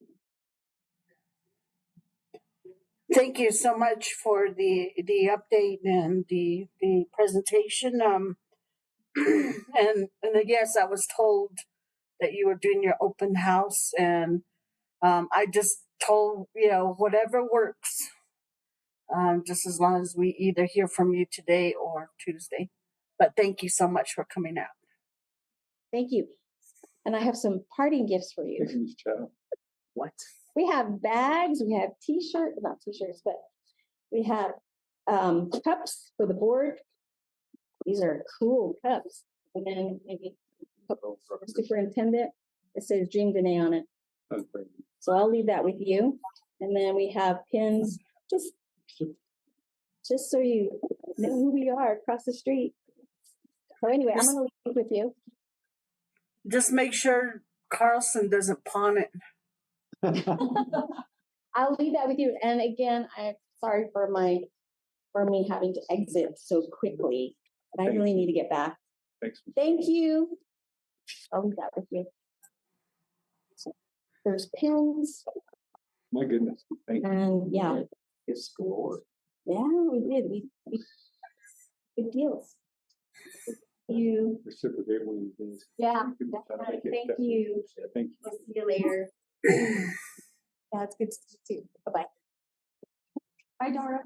Thank you so much for the update and the presentation. And yes, I was told that you were doing your open house, and I just told, whatever works. just as long as we either hear from you today or Tuesday. But thank you so much for coming out. Thank you. And I have some parting gifts for you. Thank you, Ms. Chow. What? We have bags, we have t-shirts, not t-shirts, but we have cups for the board. These are cool cups. And then maybe a couple for the superintendent. It says Dream Danae on it. That's great. So I'll leave that with you. And then we have pins, just so you know who we are across the street. So anyway, I'm gonna leave it with you. Just make sure Carlson doesn't pawn it. I'll leave that with you. And again, I'm sorry for me having to exit so quickly, but I Thank really you. need to get back. Thanks. Thank you. I'll leave that with you. So, there's pins My goodness. Thank you. and yeah, It's galore. yeah, we did. We good deals. You, Reciprocate one of these days. yeah, Thank you. thank you. Thank you. We'll see you later. Yeah, it's good to see you. Bye-bye. Bye, Dora.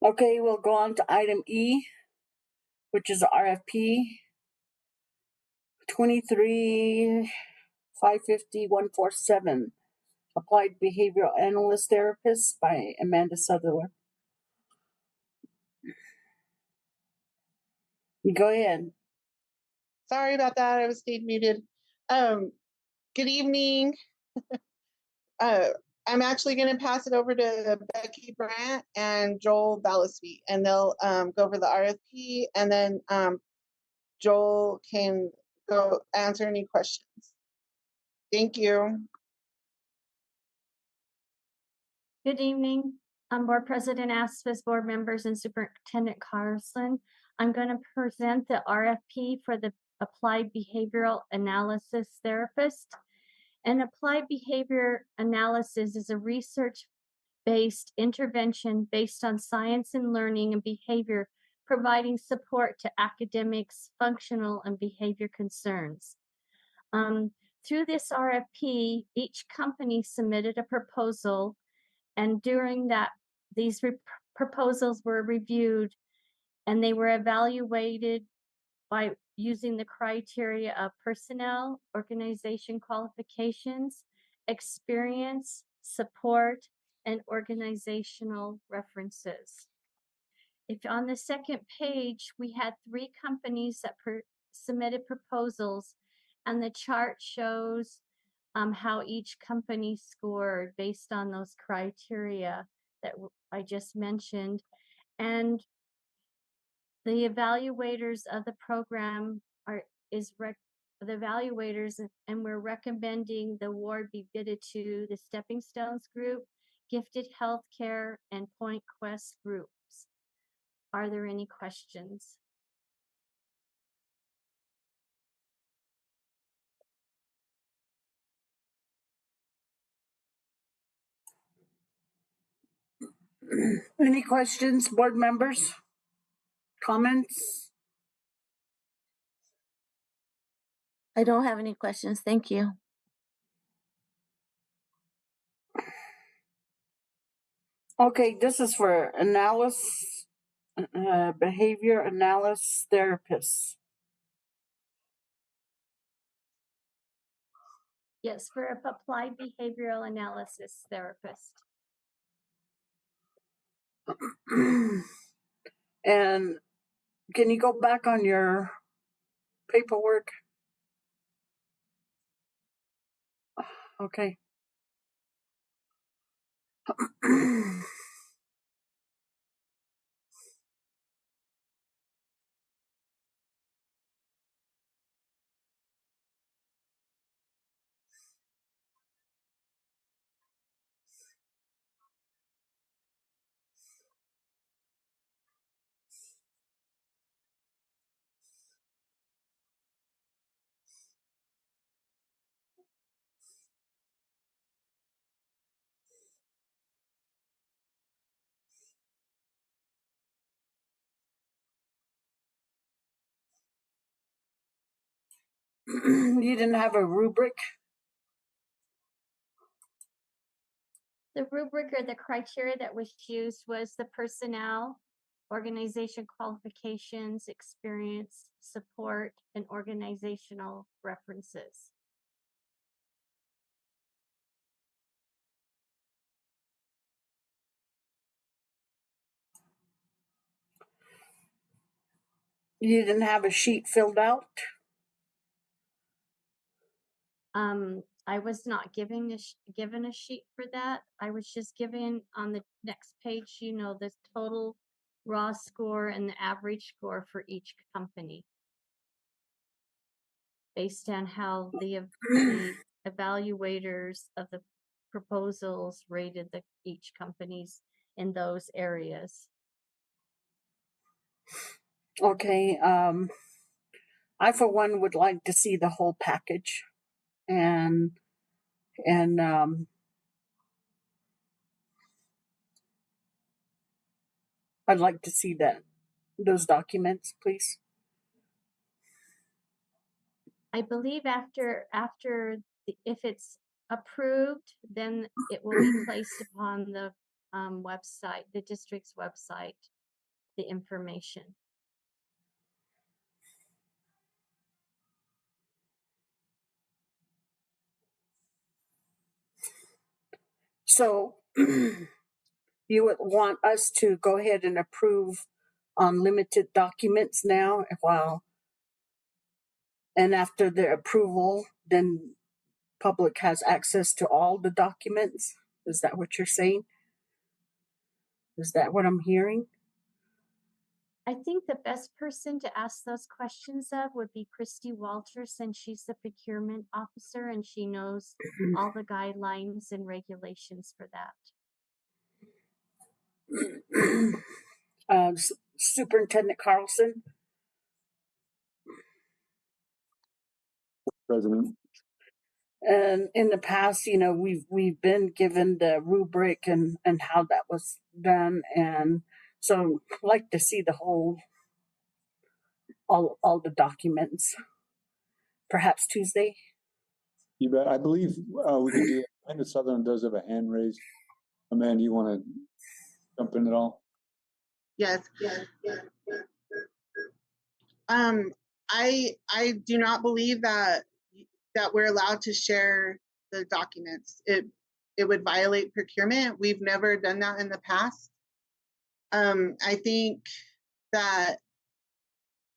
Okay, we'll go on to item E, which is RFP 23-550-147, Applied Behavioral Analyst Therapist by Amanda Sutherland. Go ahead. Sorry about that. I was stayed muted. Good evening. I'm actually going to pass it over to Becky Brandt and Joel Ballasby, and they'll go over the RFP, and then Joel can go answer any questions. Thank you. Good evening. I'm Board President Aspis, board members, and Superintendent Carlson. I'm going to present the RFP for the Applied Behavioral Analysis Therapist. An applied behavior analysis is a research-based intervention based on science and learning and behavior, providing support to academics, functional, and behavior concerns. Through this RFP, each company submitted a proposal, and during that, these proposals were reviewed and they were evaluated by using the criteria of personnel, organization qualifications, experience, support, and organizational references. If on the second page, we had 3 companies that submitted proposals, and the chart shows how each company scored based on those criteria that I just mentioned. And the evaluators of the program the evaluators, and we're recommending the award be bidded to the Stepping Stones Group, Gifted Healthcare, and Point Quest groups. Are there any questions? Any questions, board members? Comments? I don't have any questions. Thank you. Okay, this is for behavior analysis therapists. Yes, for an applied behavioral analysis therapist. And can you go back on your paperwork? Okay. You didn't have a rubric? The rubric or the criteria that was used was the personnel, organization qualifications, experience, support, and organizational references. You didn't have a sheet filled out? I was not given a sheet for that. I was just given on the next page, you know, the total raw score and the average score for each company, based on how the evaluators of the proposals rated each companies in those areas. Okay, I for one would like to see the whole package, and I'd like to see those documents, please. I believe if it's approved, then it will be placed upon the website, the district's website, the information. So you would want us to go ahead and approve on limited documents now, and after the approval, then public has access to all the documents? Is that what you're saying? Is that what I'm hearing? I think the best person to ask those questions of would be Christy Walters, since she's the procurement officer and she knows all the guidelines and regulations for that. Superintendent Carlson? President. And in the past, you know, we've been given the rubric and how that was done, and so I'd like to see the whole, all the documents. Perhaps Tuesday. You bet. I believe we can do it. I know Southern does have a hand raised. Amanda, you want to jump in at all? Yes. I do not believe that we're allowed to share the documents. It would violate procurement. We've never done that in the past. I think that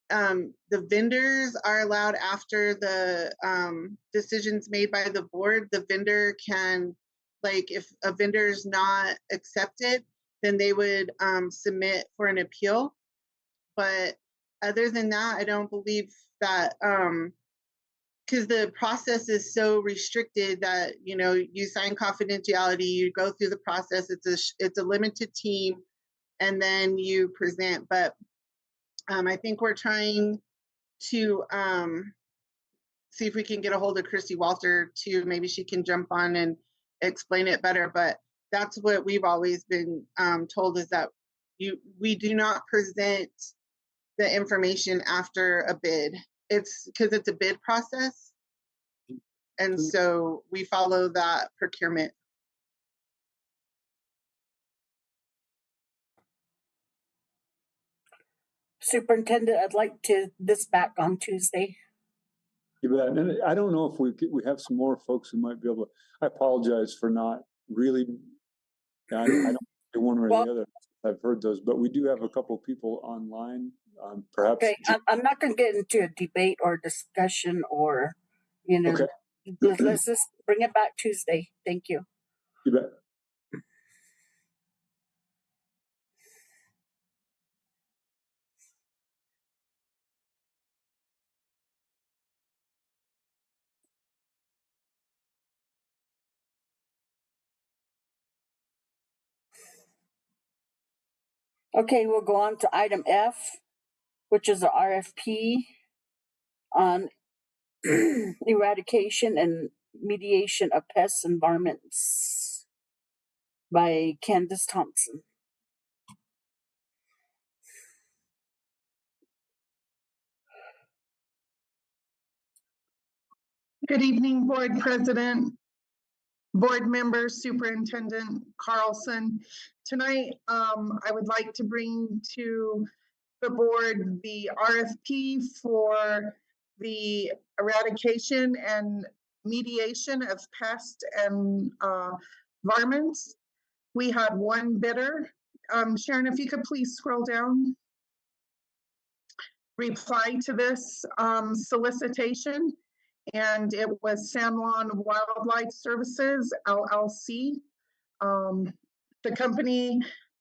the vendors are allowed after the decisions made by the board. The vendor can, like, if a vendor is not accepted, then they would submit for an appeal. But other than that, I don't believe that, because the process is so restricted that, you know, you sign confidentiality, you go through the process, it's a limited team, and then you present. But I think we're trying to see if we can get a hold of Christy Walter too. Maybe she can jump on and explain it better. But that's what we've always been told, is that we do not present the information after a bid. It's because it's a bid process. And so we follow that procurement. Superintendent, I'd like this back on Tuesday. You bet. And I don't know if we have some more folks who might be able to. I apologize for not really. I don't do one or the other. I've heard those, but we do have a couple of people online. Perhaps. Okay, I'm not going to get into a debate or discussion or, you know. Okay. Let's just bring it back Tuesday. Thank you. You bet. Okay, we'll go on to item F, which is the RFP on eradication and mediation of pest environments by Candace Thompson. Good evening, Board President, Board members, Superintendent Carlson. Tonight, I would like to bring to the board the RFP for the eradication and mediation of pest and varmints. We had one bidder. Sharon, if you could please scroll down. Reply to this solicitation, and it was San Juan Wildlife Services, LLC. The company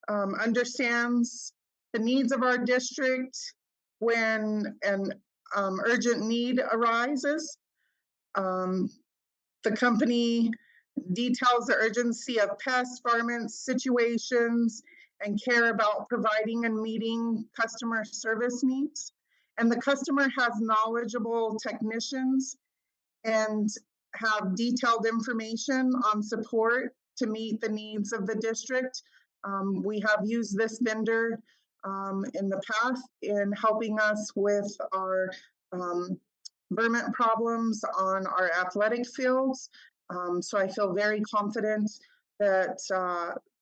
understands the needs of our district when an urgent need arises. The company details the urgency of pest, varmints, situations, and care about providing and meeting customer service needs. And the customer has knowledgeable technicians and have detailed information on support to meet the needs of the district. We have used this vendor in the past in helping us with our vermin problems on our athletic fields. So I feel very confident that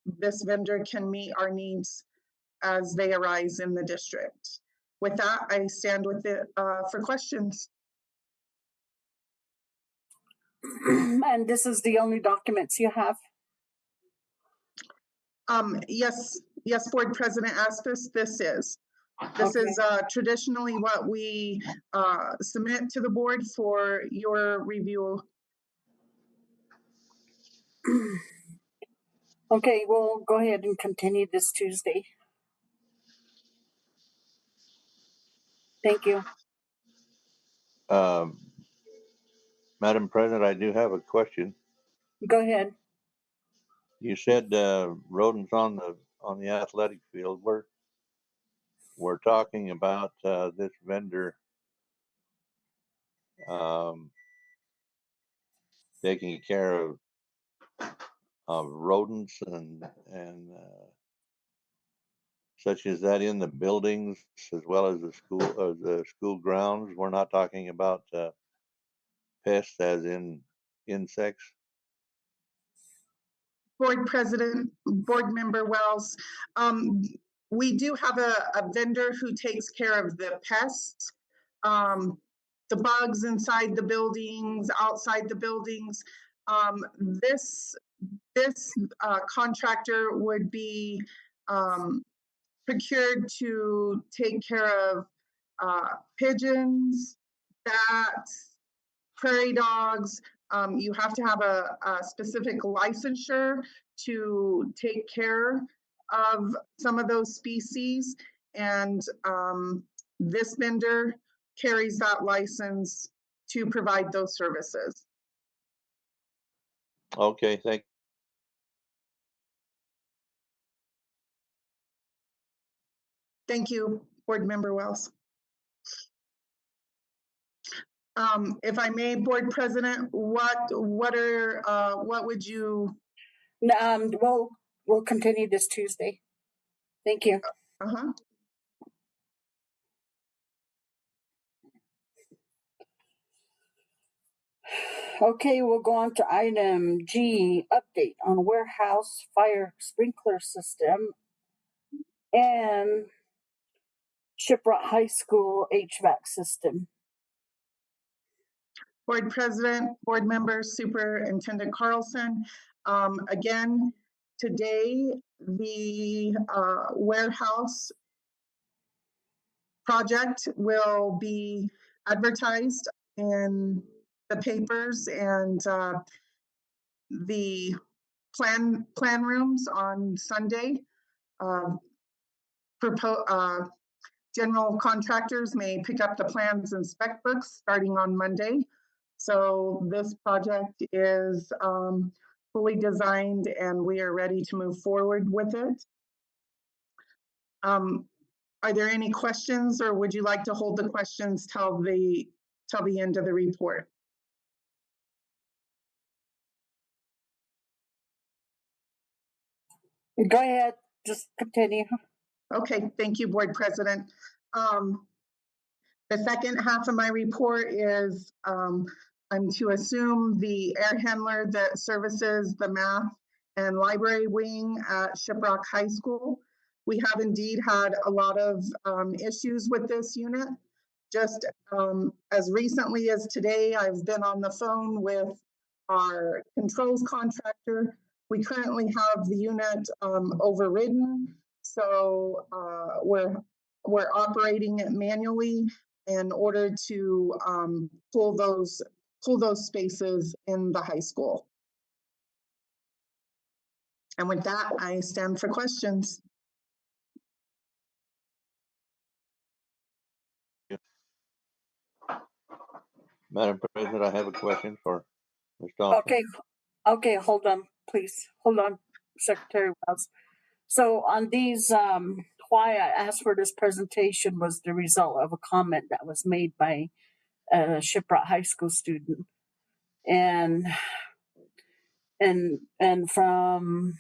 this vendor can meet our needs as they arise in the district. With that, I stand with it for questions. And this is the only documents you have? Yes, Board President Aspis, this is. This Okay. is traditionally what we submit to the board for your review. Okay, we'll go ahead and continue this Tuesday. Thank you. Madam President, I do have a question. Go ahead. You said rodents on the athletic field. We're talking about this vendor taking care of rodents and such as that in the buildings as well as the school grounds. We're not talking about pests as in insects. Board President, Board Member Wells, we do have a vendor who takes care of the pests, the bugs inside the buildings, outside the buildings. This contractor would be procured to take care of pigeons, bats, prairie dogs. You have to have a specific licensure to take care of some of those species. And this vendor carries that license to provide those services. Okay, thank Thank you, Board Member Wells. If I may, Board President, what would you? We'll continue this Tuesday. Thank you. Okay, we'll go on to item G, update on warehouse fire sprinkler system and Shiprock High School HVAC system. Board President, board members, Superintendent Carlson. Again, today, the warehouse project will be advertised in the papers and the plan rooms on Sunday. General contractors may pick up the plans and spec books starting on Monday. So this project is fully designed and we are ready to move forward with it. Are there any questions, or would you like to hold the questions till the end of the report? Go ahead, just continue. Okay, thank you, Board President. The second half of my report is I'm to assume the air handler that services the math and library wing at Shiprock High School. We have indeed had a lot of issues with this unit. Just as recently as today, I've been on the phone with our controls contractor. We currently have the unit overridden, so we're operating it manually in order to pull those spaces in the high school. And with that, I stand for questions. Madam President, I have a question for Ms. Thompson. Okay, hold on, please. Hold on, Secretary Wells. So on these, why I asked for this presentation was the result of a comment that was made by a Shiprock High School student. And from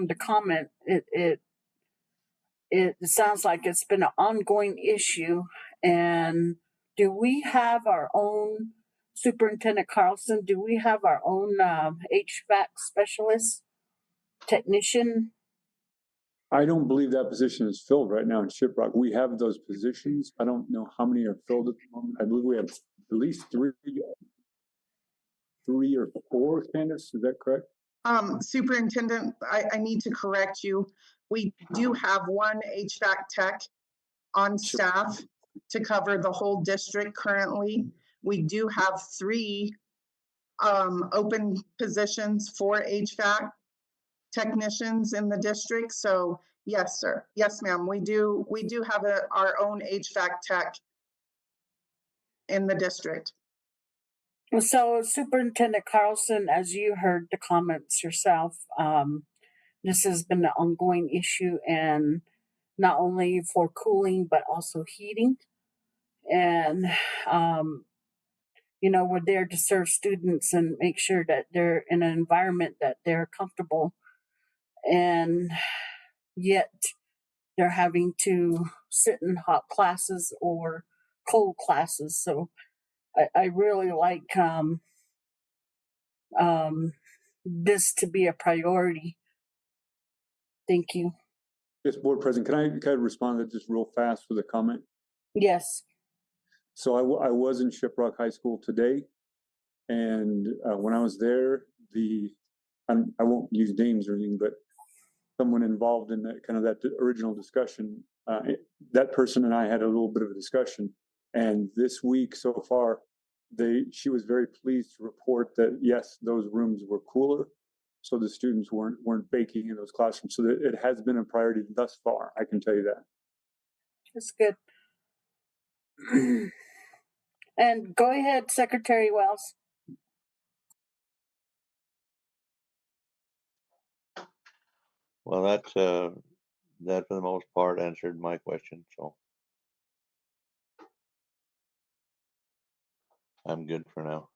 the comment, it sounds like it's been an ongoing issue. And do we have our own Superintendent Carlson? Do we have our own HVAC specialist, technician? I don't believe that position is filled right now in Shiprock. We have those positions. I don't know how many are filled at the moment. I believe we have at least three or four, Candace, is that correct? Superintendent, I need to correct you. We do have one HVAC tech on staff to cover the whole district currently. We do have 3 open positions for HVAC technicians in the district. So yes, sir. Yes, ma'am. We do have our own HVAC tech in the district. So Superintendent Carlson, as you heard the comments yourself, this has been an ongoing issue, and not only for cooling, but also heating. And, we're there to serve students and make sure that they're in an environment that they're comfortable. And yet they're having to sit in hot classes or cold classes. So I really like this to be a priority. Thank you. Yes, Board President, can I respond to that just real fast with a comment? Yes. So I was in Shiprock High School today, and when I was there, I won't use names or anything, but someone involved in that original discussion, that person and I had a little bit of a discussion, and this week so far, she was very pleased to report that yes, those rooms were cooler, so the students weren't baking in those classrooms. So that it has been a priority thus far. I can tell you that. That's good. And go ahead, Secretary Wells. Well, that for the most part answered my question, so I'm good for now.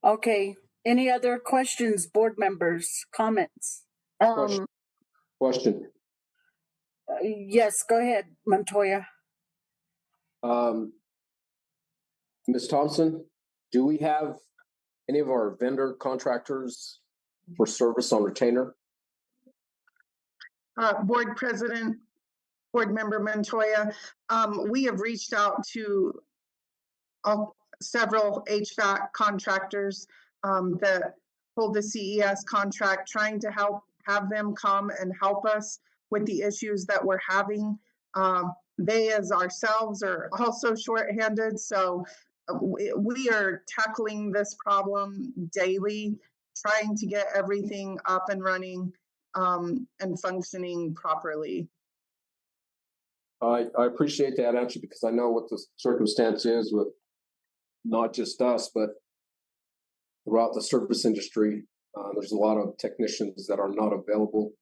Okay. Any other questions, board members, comments? Question. Yes, go ahead, Montoya. Ms. Thompson, do we have any of our vendor contractors for service on retainer? Board President, Board Member Montoya, we have reached out to several HVAC contractors that hold the CES contract, trying to have them come and help us with the issues that we're having. They, as ourselves, are also shorthanded, so we are tackling this problem daily, trying to get everything up and running and functioning properly. I appreciate that answer, because I know what the circumstance is with not just us, but throughout the service industry. There's a lot of technicians that are not available.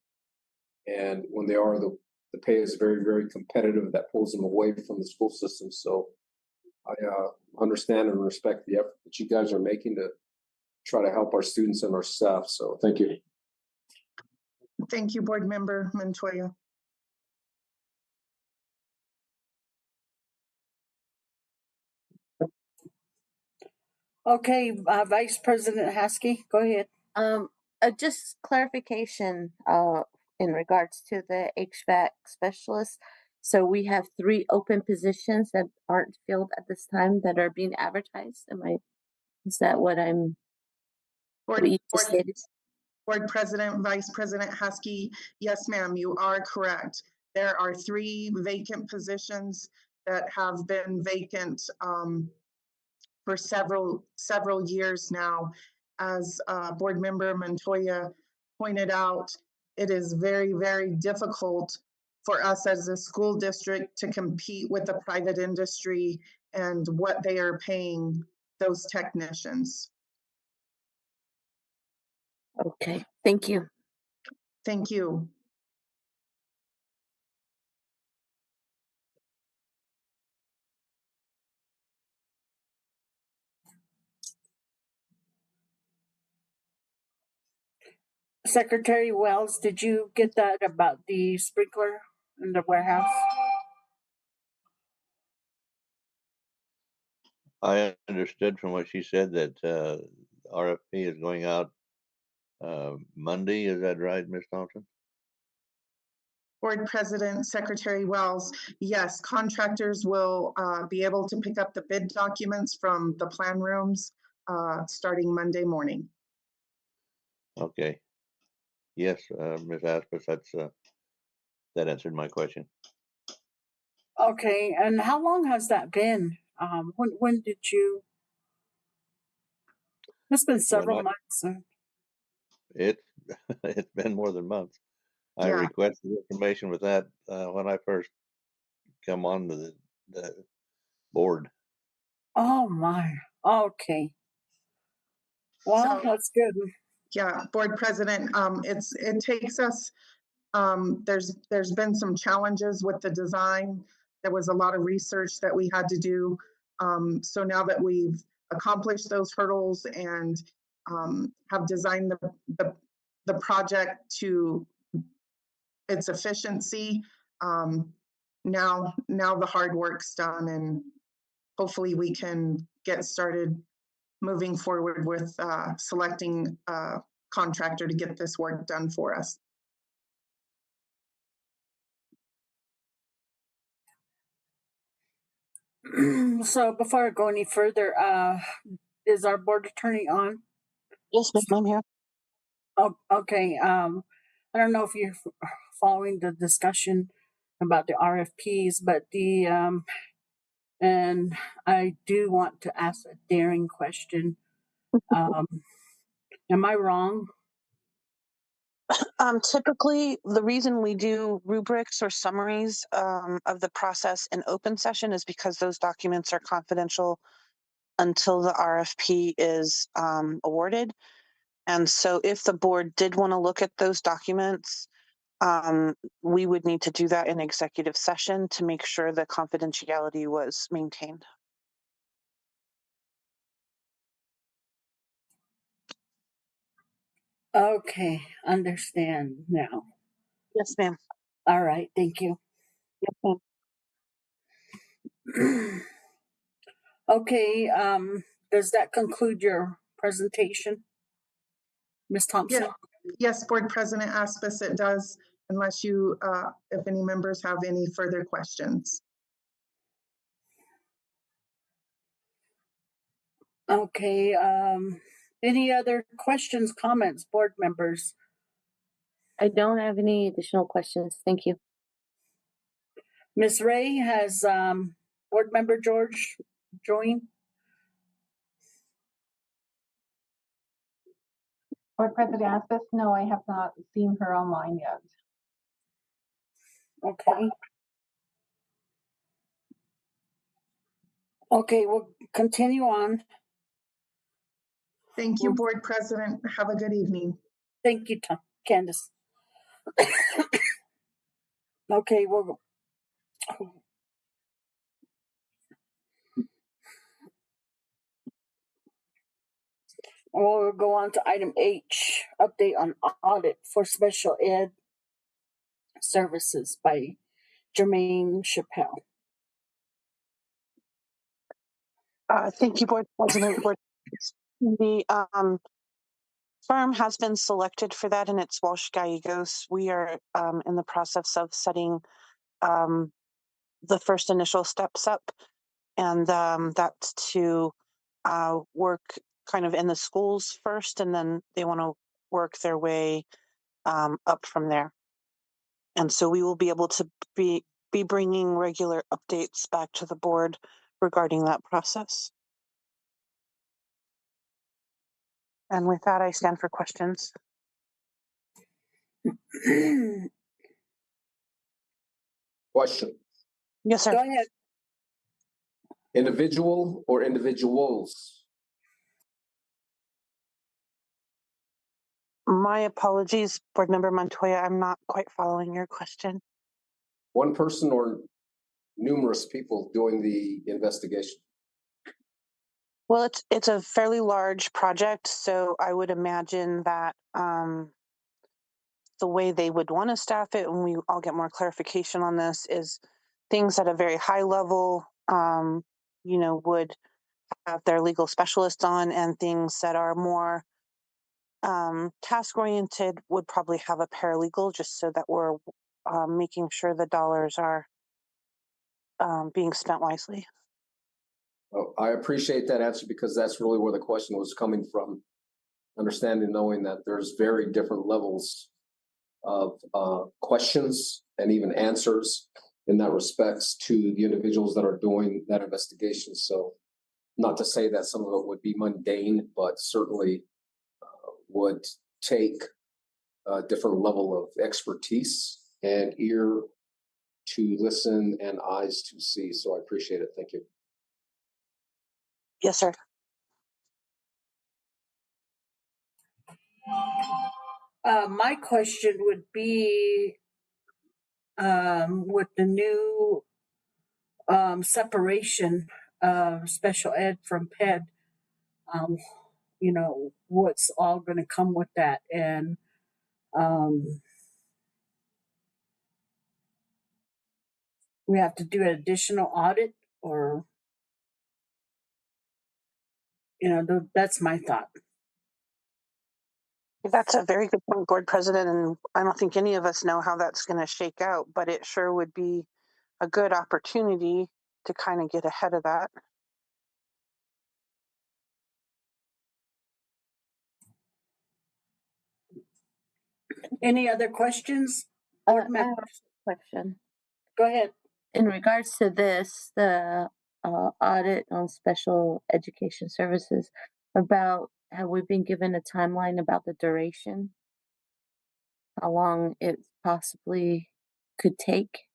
And when they are, the pay is very, very competitive. That pulls them away from the school system. So I understand and respect the effort that you guys are making to try to help our students and our staff. So thank you. Thank you, Board Member Montoya. Okay, Vice President Haskey, go ahead. Just clarification, in regards to the HVAC specialist. So we have 3 open positions that aren't filled at this time that are being advertised. Is that what Board, what you just Board, stated? Board President, Vice President Husky, yes, ma'am, you are correct. There are 3 vacant positions that have been vacant for several years now. As Board Member Montoya pointed out, it is very, very difficult for us as a school district to compete with the private industry and what they are paying those technicians. Okay, thank you. Thank you. Secretary Wells, did you get that about the sprinkler in the warehouse? I understood from what she said that RFP is going out Monday. Is that right, Ms. Thompson? Board President, Secretary Wells, yes, contractors will be able to pick up the bid documents from the plan rooms starting Monday morning. Okay. Yes, Ms. Aspis, that answered my question. Okay, and how long has that been? When did you? It's been several months. It's it's been more than months. I Yeah. requested information with that when I first come on to the board. Oh my. Okay. Well, So, that's good. yeah, Board President, it takes us, there's been some challenges with the design. There was a lot of research that we had to do. So now that we've accomplished those hurdles and have designed the project to its efficiency, now the hard work's done, and hopefully we can get started moving forward with selecting a contractor to get this work done for us. So before I go any further, is our board attorney on? Yes, ma'am, I'm here. Oh, okay. I don't know if you're following the discussion about the RFPs, but and I do want to ask a daring question. Am I wrong? Typically, the reason we do rubrics or summaries of the process in open session is because those documents are confidential until the RFP is awarded. And so if the board did want to look at those documents, we would need to do that in executive session to make sure the confidentiality was maintained. Okay, understand now. Yes, ma'am. All right, thank you. Yes, ma'am. Okay, does that conclude your presentation, Ms. Thompson? Yes, Board President Aspis, it does, unless you, if any members have any further questions. Okay, any other questions, comments, board members? I don't have any additional questions. Thank you. Ms. Ray, has board member George joined? Board President Aspis, no, I have not seen her online yet. Okay. Okay, we'll continue on. Thank you, Board President. Have a good evening. Thank you, Candace. Okay, we'll go on to item H, update on audit for special ed services by Jermaine Chappelle. Thank you, Board President. The firm has been selected for that, and it's Walsh Gallegos. We are in the process of setting the first initial steps up, and that's to work kind of in the schools first, and then they want to work their way up from there. And so we will be able to be bringing regular updates back to the board regarding that process. And with that, I stand for questions. Question. Yes, sir. Go ahead. Individual or individuals? My apologies, Board Member Montoya. I'm not quite following your question. One person or numerous people doing the investigation? Well, it's a fairly large project, so I would imagine that the way they would want to staff it, and I'll get more clarification on this, is things at a very high level, would have their legal specialists on, and things that are more task oriented would probably have a paralegal, just so that we're making sure the dollars are being spent wisely. Oh, I appreciate that answer because that's really where the question was coming from. Understanding, knowing that there's very different levels of questions and even answers in that respects to the individuals that are doing that investigation. So not to say that some of it would be mundane, but certainly would take a different level of expertise and ear to listen and eyes to see. So I appreciate it. Thank you. Yes, sir. My question would be, with the new separation of special ed from PED, what's all going to come with that, and we have to do an additional audit, or that's my thought. That's a very good point, Board President, and I don't think any of us know how that's going to shake out, but it sure would be a good opportunity to kind of get ahead of that. Any other questions? I have a question. Go ahead. In regards to this, the audit on special education services, have we been given a timeline about the duration? How long it possibly could take?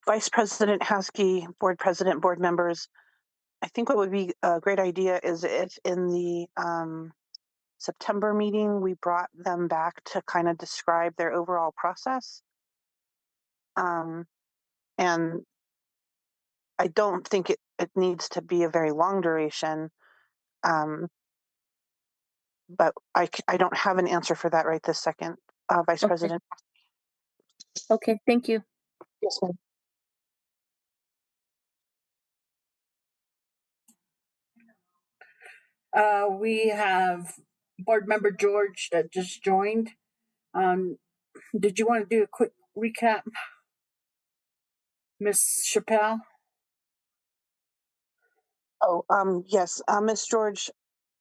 Vice President Haskey, Board President, board members, I think what would be a great idea is if in the September meeting, we brought them back to kind of describe their overall process. And I don't think it needs to be a very long duration. But I don't have an answer for that right this second, Vice President. Okay, thank you. Yes, ma'am. We have Board Member George that just joined. Did you want to do a quick recap, Ms. Chappelle? Oh, yes, Ms. George,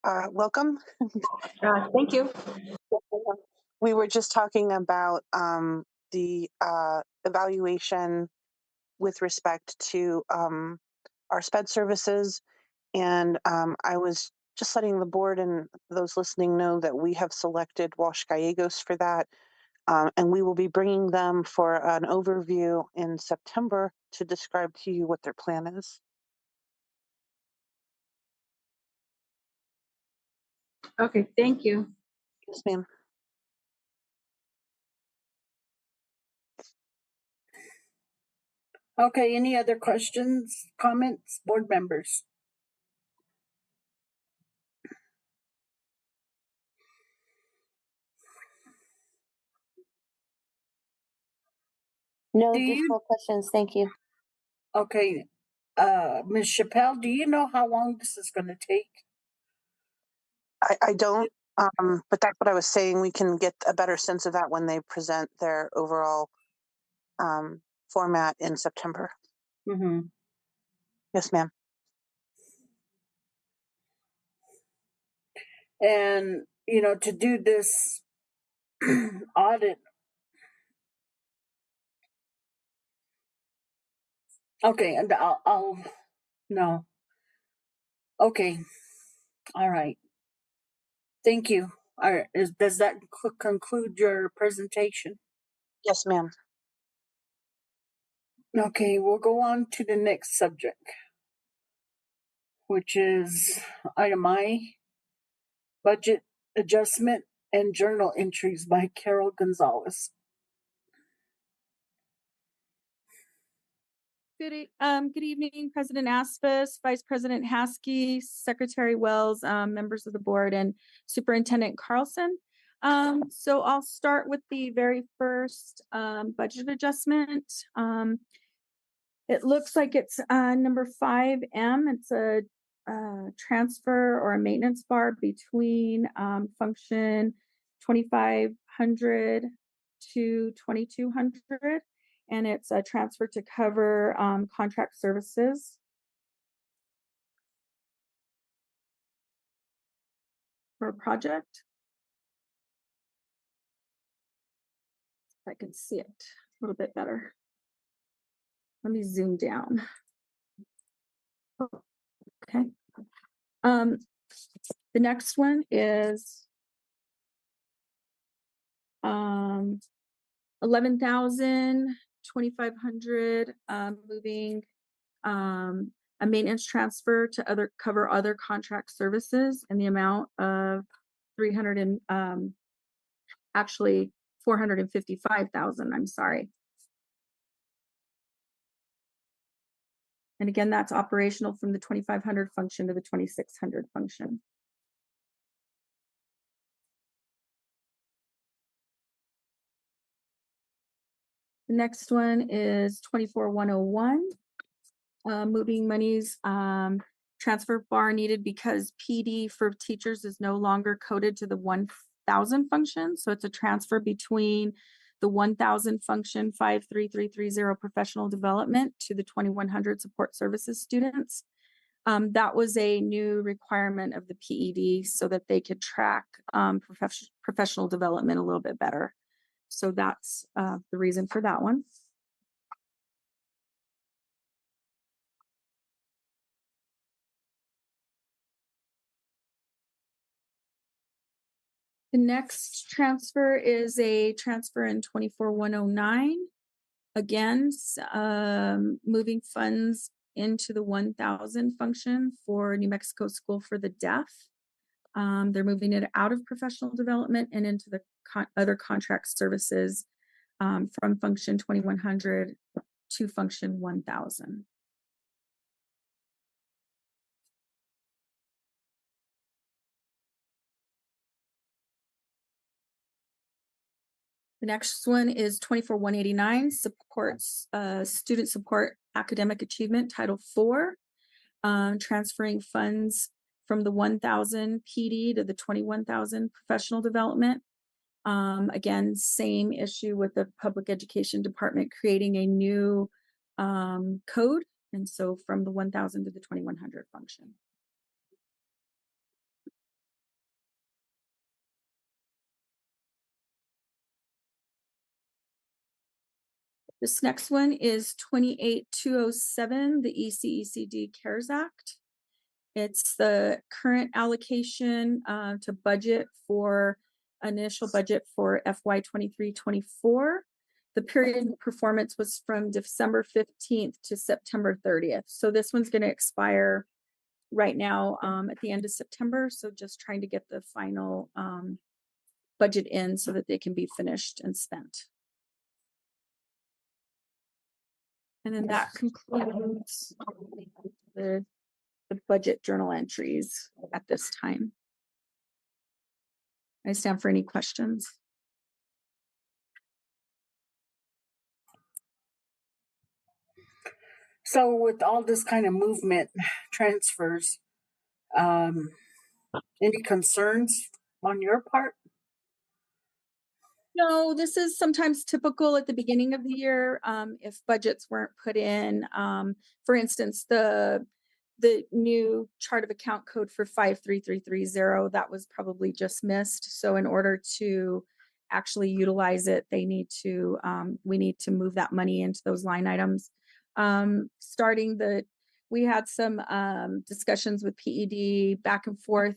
welcome. Thank you. We were just talking about the evaluation with respect to our SPED services. And I was just letting the board and those listening know that we have selected Walsh Gallegos for that. And we will be bringing them for an overview in September to describe to you what their plan is. Okay, thank you. Yes, ma'am. Okay, any other questions, comments, board members? No additional questions. Thank you. Okay. Ms. Chappelle, do you know how long this is gonna take? I don't, but that's what I was saying. We can get a better sense of that when they present their overall format in September. Mm-hmm. Yes, ma'am. And, you know, to do this audit. Okay, and I'll no. Okay, all right. Thank you. All right, does that conclude your presentation? Yes, ma'am. Okay, we'll go on to the next subject, which is item I, budget adjustment and journal entries by Carol Gonzalez. Good evening, President Aspis, Vice President Haskey, Secretary Wells, members of the board, and Superintendent Carlson. So I'll start with the very first budget adjustment. It looks like it's number 5M. It's a transfer or a maintenance bar between function 2500 to 2200. And it's a transfer to cover contract services for a project. If I can see it a little bit better. Let me zoom down. Okay. The next one is 11,000, 2,500, moving a maintenance transfer to cover other contract services in the amount of 455,000. I'm sorry. And again, that's operational from the 2,500 function to the 2,600 function. The next one is 24,101. Moving monies, transfer bar needed because PD for teachers is no longer coded to the 1,000 function. So it's a transfer between the 1,000 function 53330 professional development to the 2,100 support services students. That was a new requirement of the PED so that they could track professional development a little bit better. So that's the reason for that one. The next transfer is a transfer in 24,109. Again, moving funds into the 1,000 function for New Mexico School for the Deaf. They're moving it out of professional development and into the other contract services from function 2,100 to function 1,000. The next one is 24,189, supports student support academic achievement, Title IV, transferring funds from the 1,000 PD to the 21,000 professional development. Again, same issue with the public education department creating a new code. And so from the 1,000 to the 2,100 function. This next one is 28,207, the ECECD CARES Act. It's the current allocation to budget for initial budget for FY 23-24. The period of performance was from December 15th to September 30th. So this one's going to expire right now at the end of September. So just trying to get the final budget in so that they can be finished and spent. And then that concludes the budget journal entries at this time. I stand for any questions. So with all this kind of movement, transfers, any concerns on your part? No, this is sometimes typical at the beginning of the year, if budgets weren't put in. For instance, the new chart of account code for 53330, that was probably just missed. So in order to actually utilize it, we need to move that money into those line items. We had some discussions with PED back and forth.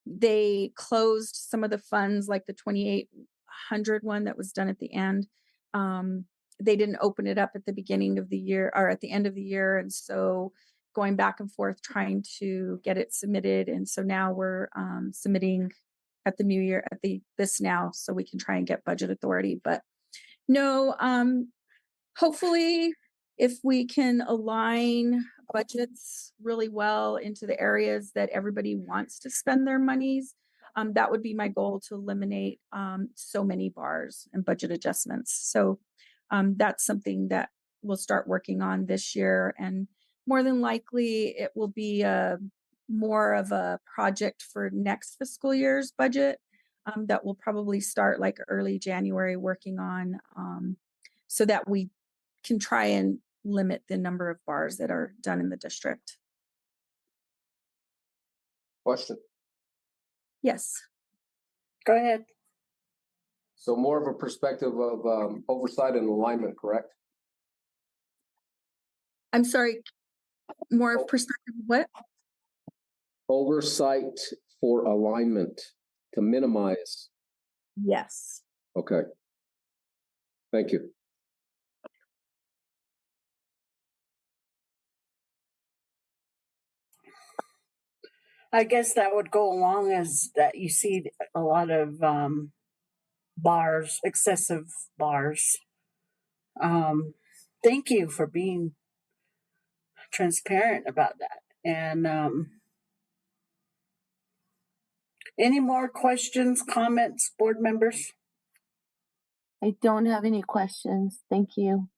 They closed some of the funds, like the 2,800 one that was done at the end. They didn't open it up at the beginning of the year or at the end of the year. And so going back and forth, trying to get it submitted. And so now we're submitting at the new year, this now, so we can try and get budget authority. But no, hopefully if we can align budgets really well into the areas that everybody wants to spend their monies, that would be my goal, to eliminate so many bars and budget adjustments. So that's something that we'll start working on this year, and more than likely it will be more of a project for next fiscal year's budget that we'll probably start like early January working on, so that we can try and limit the number of bars that are done in the district. Question. Yes. Go ahead. So more of a perspective of oversight and alignment, correct? I'm sorry, more of perspective, what? Oversight for alignment to minimize. Yes. Okay. Thank you. I guess that would go along as that you see a lot of bars, excessive bars. Thank you for being transparent about that. And any more questions, comments, board members? I don't have any questions. Thank you.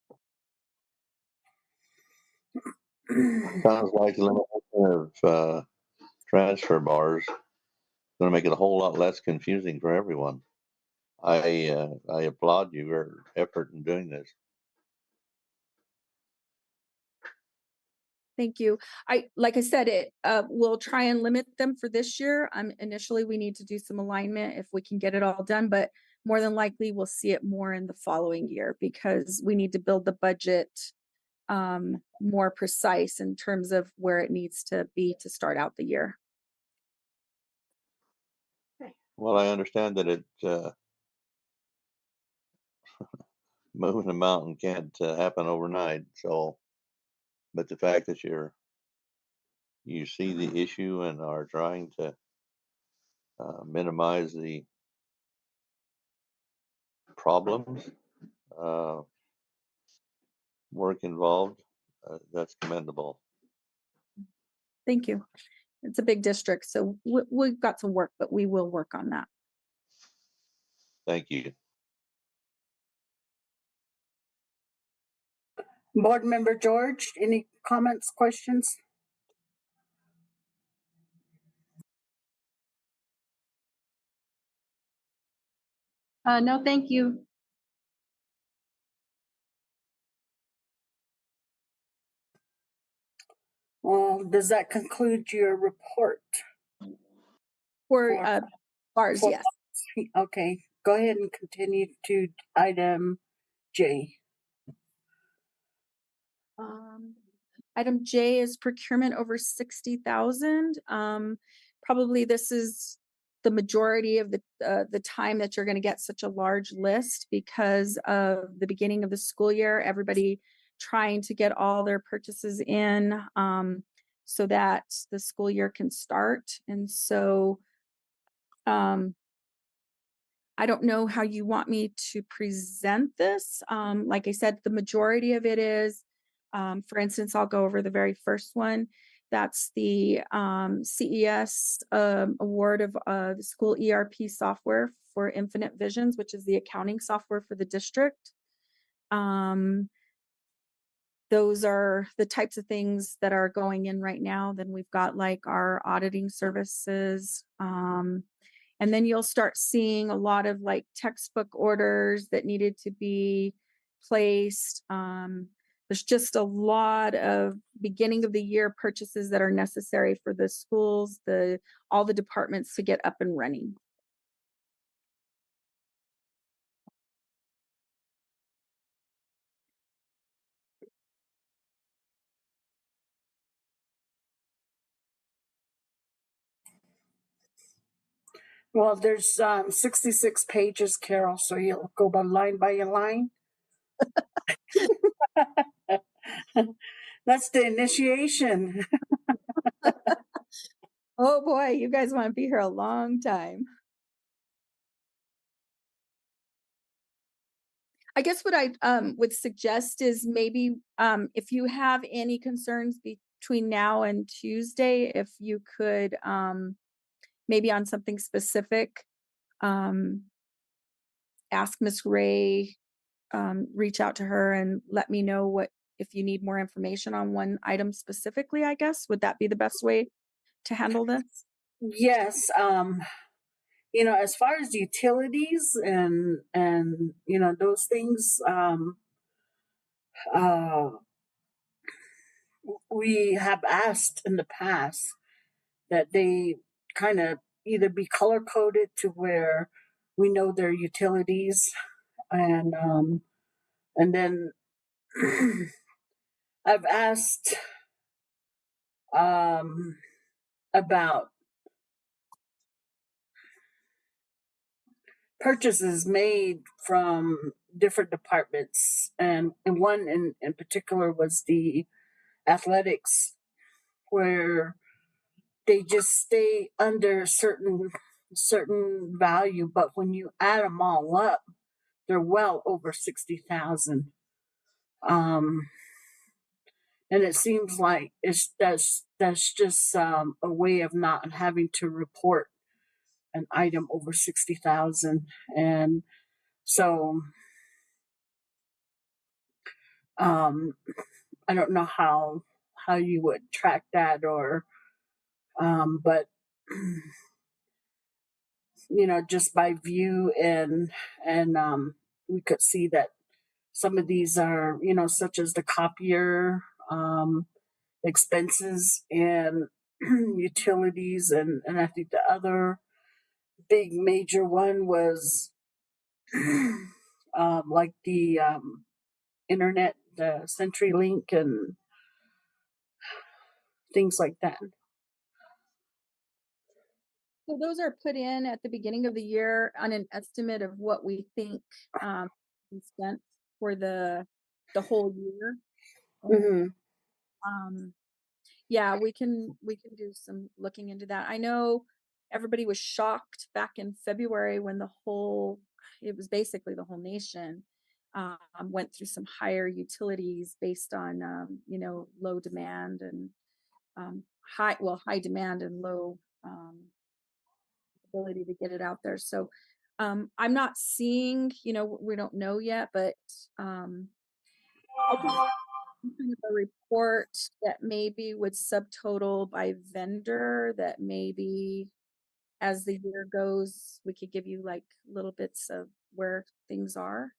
Sounds like elimination of transfer bars going to make it a whole lot less confusing for everyone. I applaud your effort in doing this. Thank you. Like I said, we'll try and limit them for this year. Initially, we need to do some alignment if we can get it all done, but more than likely we'll see it more in the following year, because we need to build the budget more precise in terms of where it needs to be to start out the year. Well, I understand that it moving a mountain can't happen overnight. So, but the fact that you see the issue and are trying to minimize the problems, work involved, that's commendable. Thank you. It's a big district, so we've got some work, but we will work on that. Thank you. Board member George, any comments, questions? No, thank you. Well, does that conclude your report? For bars, for yes. bars? Okay, go ahead and continue to item J. Item J is procurement over 60,000. Probably this is the majority of the time that you're going to get such a large list, because of the beginning of the school year, everybody trying to get all their purchases in so that the school year can start. And so I don't know how you want me to present this. Like I said, the majority of it is, for instance, I'll go over the very first one. That's the CES award of the school ERP software for Infinite Visions, which is the accounting software for the district. The those are the types of things that are going in right now. Then we've got like our auditing services. And then you'll start seeing a lot of like textbook orders that needed to be placed. There's just a lot of beginning of the year purchases that are necessary for the schools, all the departments to get up and running. Well, there's 66 pages, Carol, so you'll go by line. That's the initiation. Oh boy, you guys want to be here a long time. I guess what I would suggest is maybe if you have any concerns between now and Tuesday, if you could maybe on something specific, ask Miss Ray, reach out to her and let me know if you need more information on one item specifically, I guess. Would that be the best way to handle this? Yes. As far as utilities and those things, we have asked in the past that they kind of either be color coded to where we know their utilities, and then I've asked about purchases made from different departments, and one in particular was the athletics, where they just stay under certain value, but when you add them all up, they're well over 60,000. And it seems like that's just a way of not having to report an item over 60,000, and so I don't know how you would track that, or but just by view, and we could see that some of these are such as the copier expenses and utilities, and I think the other big major one was like the internet, the CenturyLink, and things like that. So those are put in at the beginning of the year on an estimate of what we think we spent for the whole year. Yeah, we can do some looking into that. I know everybody was shocked back in February when it was basically the whole nation went through some higher utilities based on low demand and high demand and low ability to get it out there. So I'm not seeing, we don't know yet, but a report that maybe would subtotal by vendor, that maybe as the year goes, we could give you like little bits of where things are,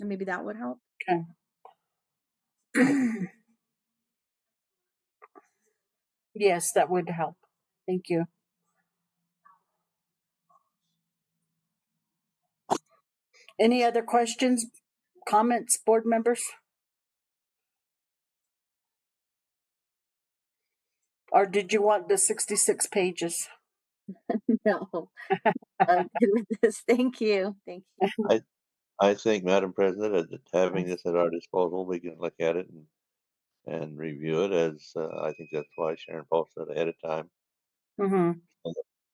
and maybe that would help. Okay. Yes, that would help. Thank you. Any other questions, comments, board members? Or did you want the 66 pages? No, I'm good with this. Thank you. Thank you. I think, Madam President, that having this at our disposal, we can look at it and review it, as I think that's why Sharon posted ahead of time,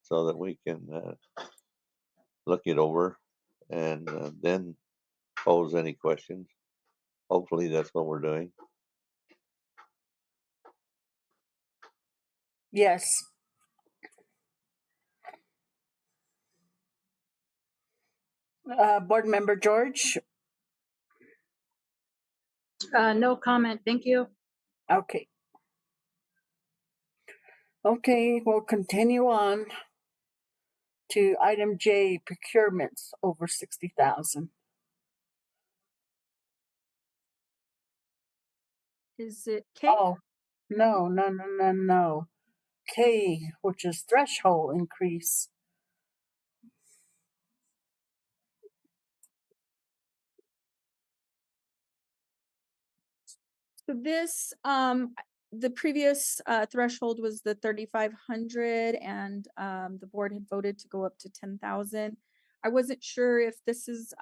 so that we can look it over and then pose any questions. Hopefully that's what we're doing. Yes. Board Member George? No comment, thank you. Okay. Okay, we'll continue on to item J, procurements over 60,000. Is it K? Oh, no. K, which is threshold increase. So this, the previous threshold was the 3,500 and the board had voted to go up to 10,000. I wasn't sure if this is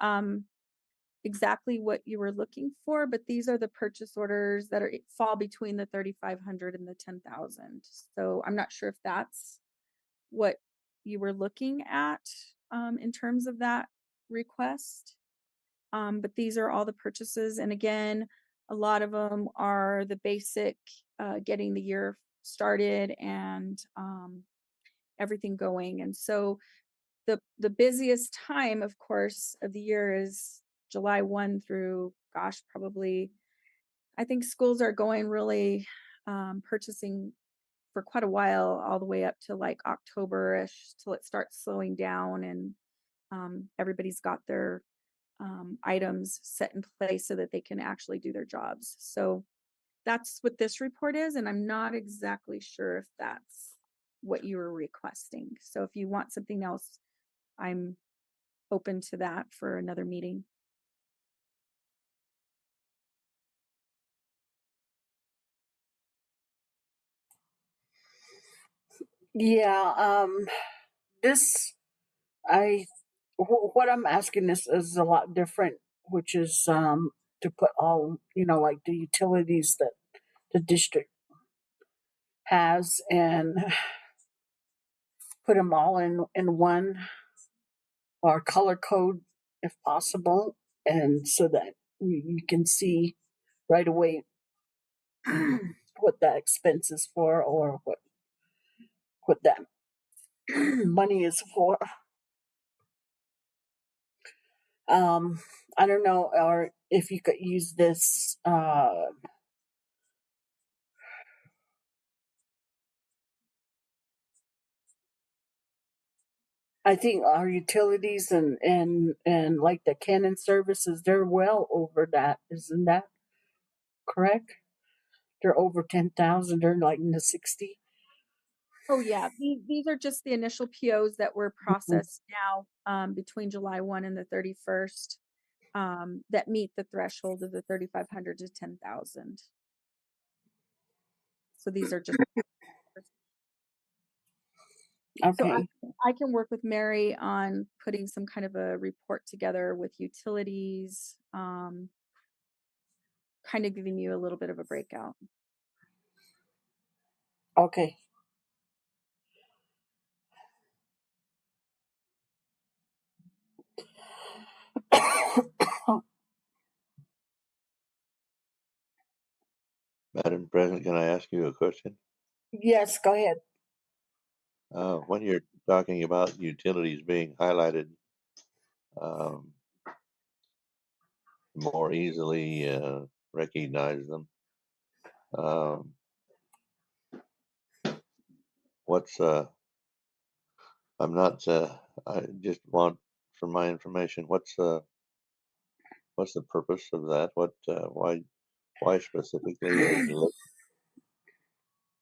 exactly what you were looking for, but these are the purchase orders that fall between the 3,500 and the 10,000. So I'm not sure if that's what you were looking at in terms of that request. But these are all the purchases. And again, a lot of them are the basic, getting the year started and everything going. And so the busiest time, of course, of the year is July 1 through, gosh, probably, I think schools are going really purchasing for quite a while, all the way up to like October-ish till it starts slowing down and everybody's got their items set in place so that they can actually do their jobs. So that's what this report is, and I'm not exactly sure if that's what you were requesting. So if you want something else, I'm open to that for another meeting. Yeah, what I'm asking is a lot different, which is to put all, like the utilities that the district has and put them all in one, or color code if possible, and so that you can see right away what that expense is for, or what that money is for. I don't know, or if you could use this I think our utilities and like the Canon services, they're well over that. Isn't that correct? They're over 10,000. They're like in the 60. Oh yeah, these are just the initial POs that were Mhm. processed now between July 1 and the 31st that meet the threshold of the 3,500 to 10,000. So these are just So Okay. I can work with Mary on putting some kind of a report together with utilities, kind of giving you a little bit of a breakout. Okay. Madam President, can I ask you a question? Yes, go ahead. When you're talking about utilities being highlighted, um, more easily recognize them. What's I'm not. I just want, for my information, what's the purpose of that? What? Why specifically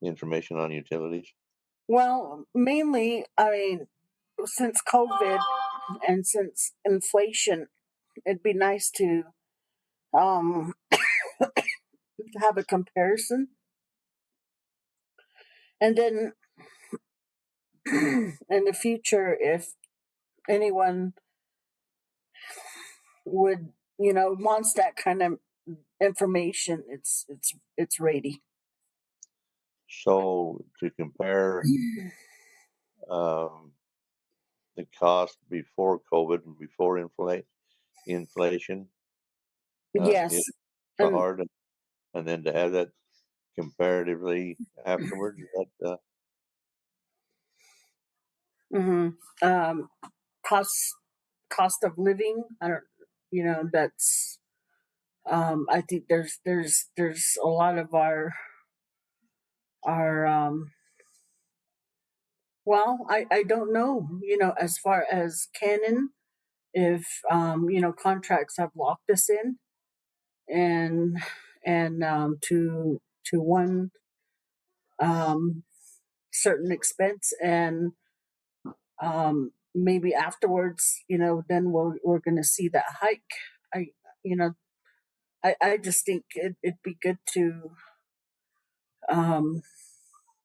information on utilities? Well, mainly, I mean, since COVID and since inflation, it'd be nice to um have a comparison. And then in the future, if anyone would, wants that kind of information, it's ready. So to compare um, the cost before COVID and before inflation, Yes. is And hard, and then to have that comparatively afterwards. That mhm. Cost of living. I don't. That's I think there's a lot of our well, I don't know, as far as canon, if contracts have locked us in and to one certain expense, and maybe afterwards, then we're going to see that hike. I you know I just think it'd be good to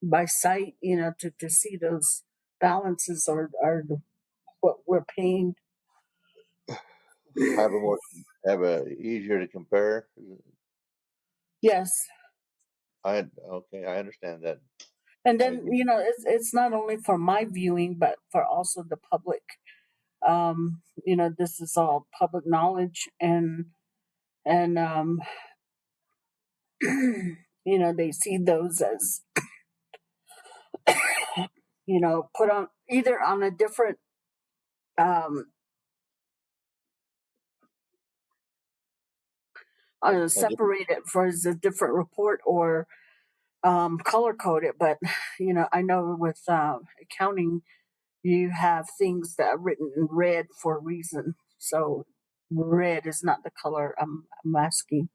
by sight, to see those balances or what we're paying. Have a easier to compare. Yes. I understand that. And then, it's not only for my viewing, but for also the public. This is all public knowledge, and they see those as, put on either on a different, separate it for as a different report, or color code it. But I know with accounting, you have things that are written in red for a reason. So red is not the color I'm asking.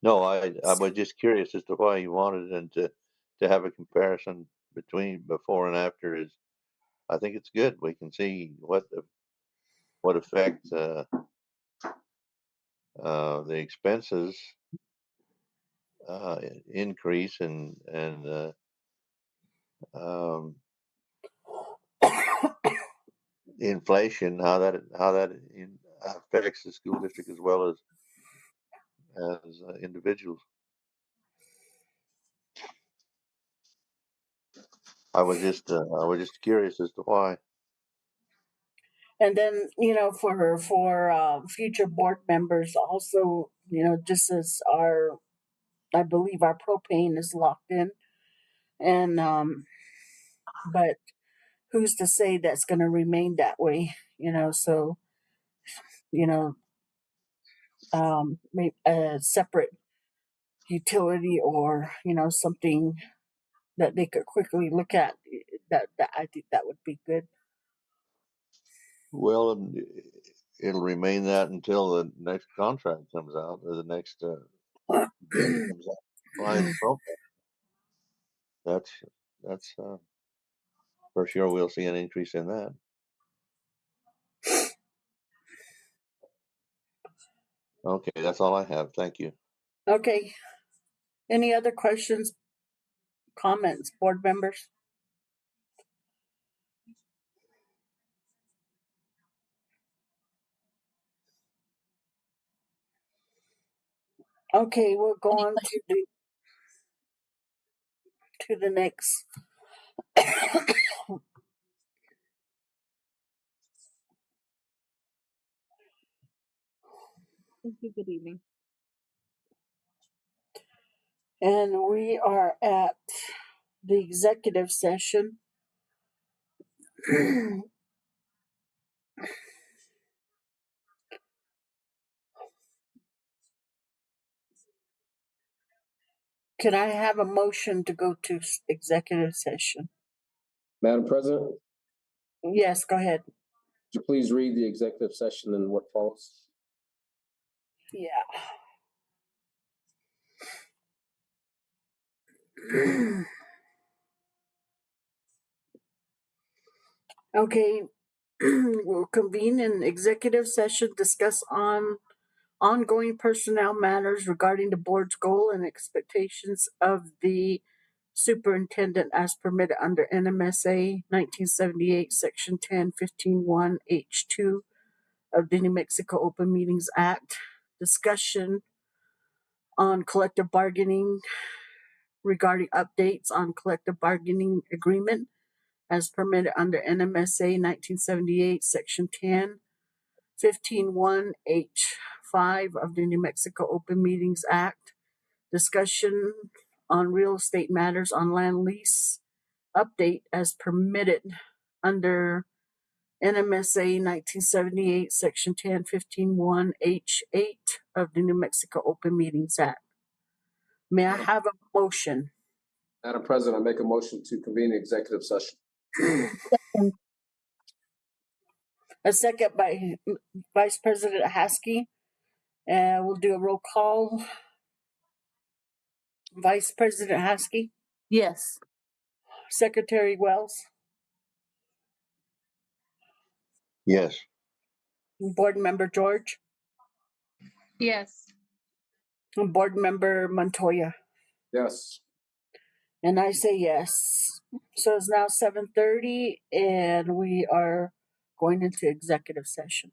No, I was just curious as to why you wanted them to have a comparison between before and after. Is I think it's good. We can see what effect the expenses increase and inflation, how that affects the school district as well as individuals. I was just curious as to why. And then, for future board members also, just as I believe our propane is locked in, and but who's to say that's going to remain that way? So maybe a separate utility, or something that they could quickly look at. That I think that would be good. Well, it'll remain that until the next contract comes out, or the next bill comes out. Fine, propane. That's for sure. We'll see an increase in that. Okay, that's all I have. Thank you. Okay. Any other questions, comments, board members? Okay, we'll go on to the next. Thank you. Good evening. And we are at the executive session. Can I have a motion to go to executive session? Madam President, Yes, go ahead. would you please read the executive session and what follows? Yeah. Okay, we'll convene in executive session, discuss on ongoing personnel matters regarding the board's goal and expectations of the superintendent as permitted under NMSA 1978, Section 10-15-1 H2 of the New Mexico Open Meetings Act. Discussion on collective bargaining regarding updates on collective bargaining agreement as permitted under NMSA 1978, Section 10-15-1 H5 of the New Mexico Open Meetings Act. Discussion on real estate matters on land lease update as permitted under NMSA 1978, Section 1015(1)(h)(8) of the New Mexico Open Meetings Act. May I have a motion? Madam President, I make a motion to convene an executive session. A second by Vice President Haskell. And we'll do a roll call. Vice President Haskell, Yes. Secretary Wells, Yes. Board Member George, Yes. and Board Member Montoya. Yes. And I say yes. So it's now 7:30 and we are going into executive session.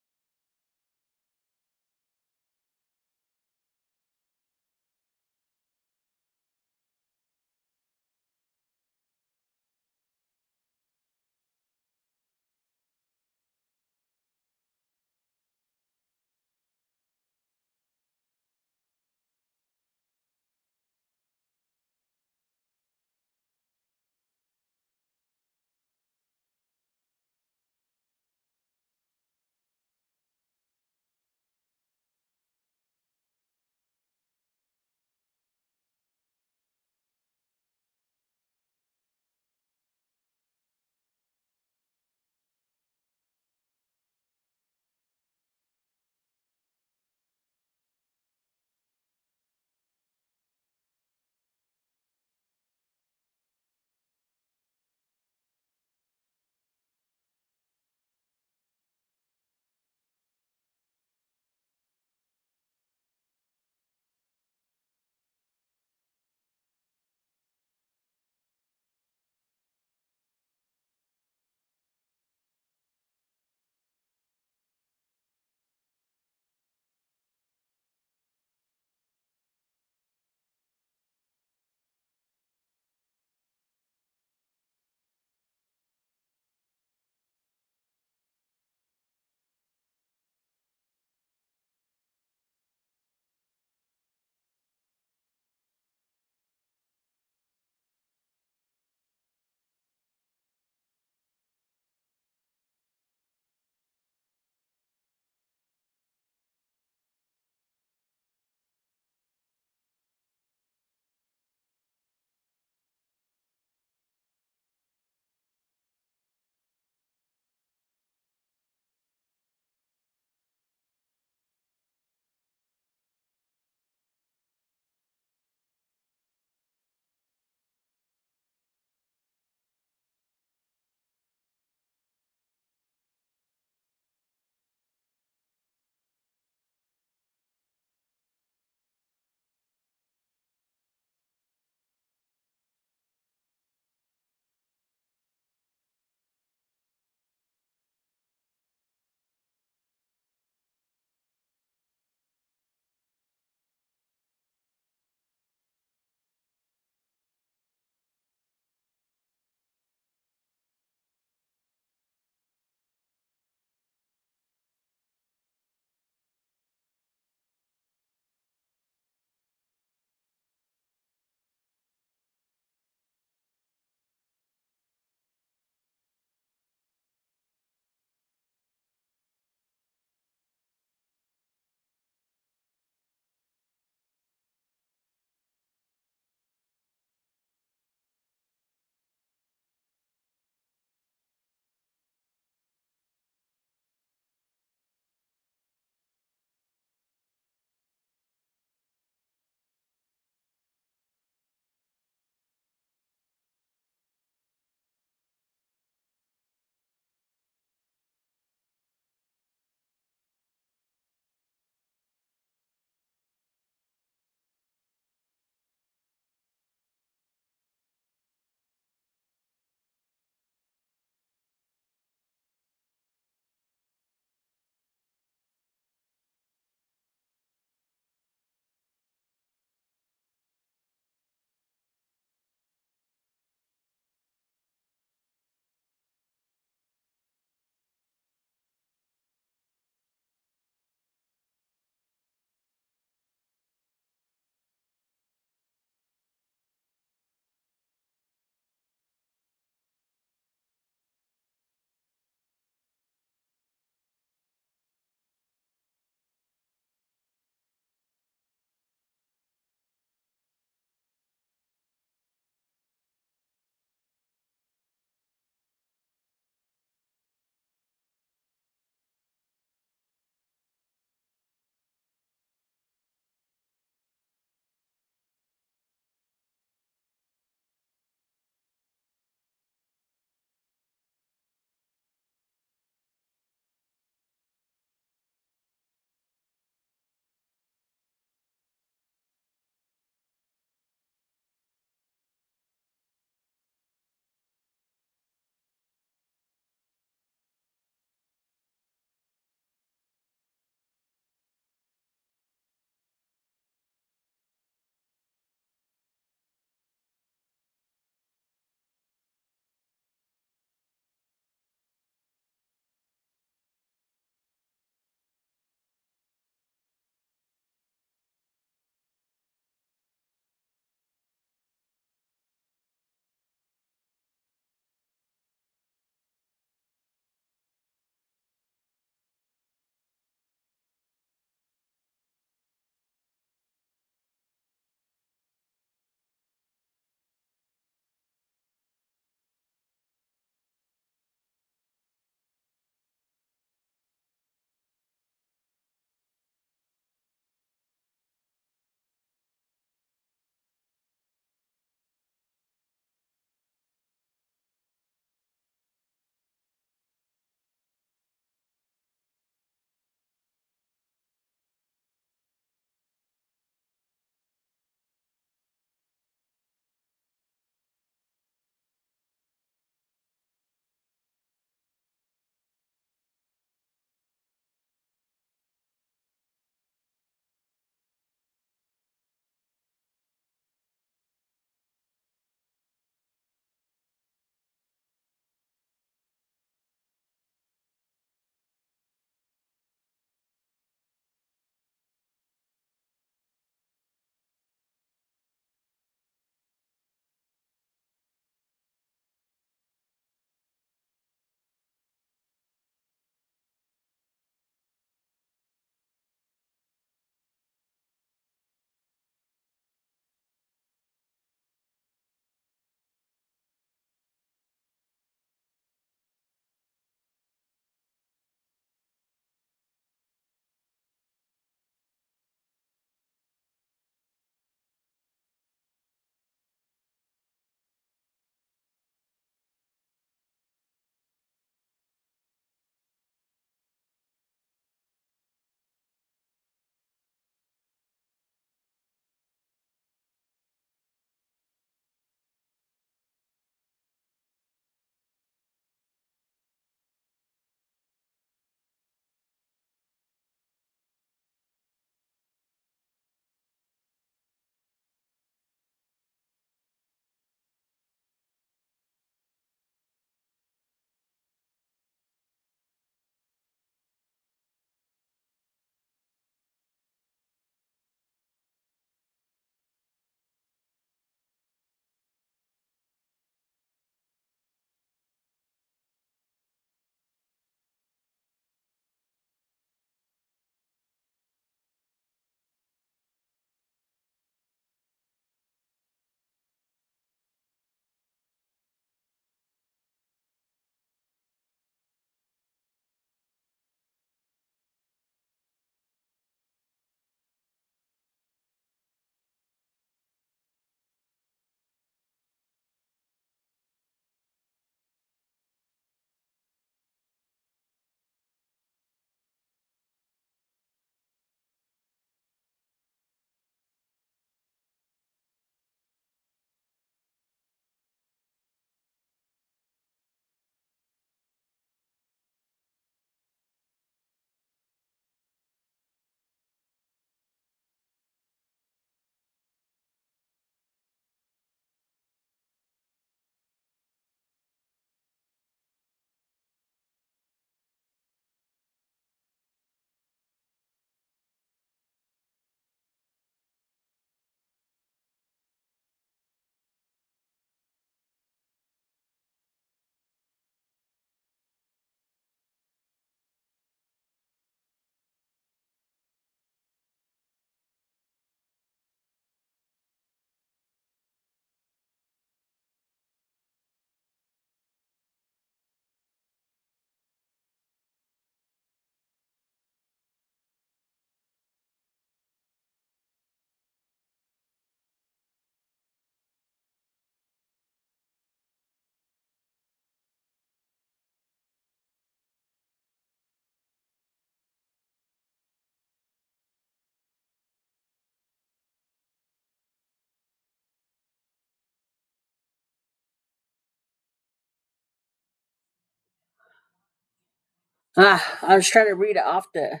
I was trying to read it off the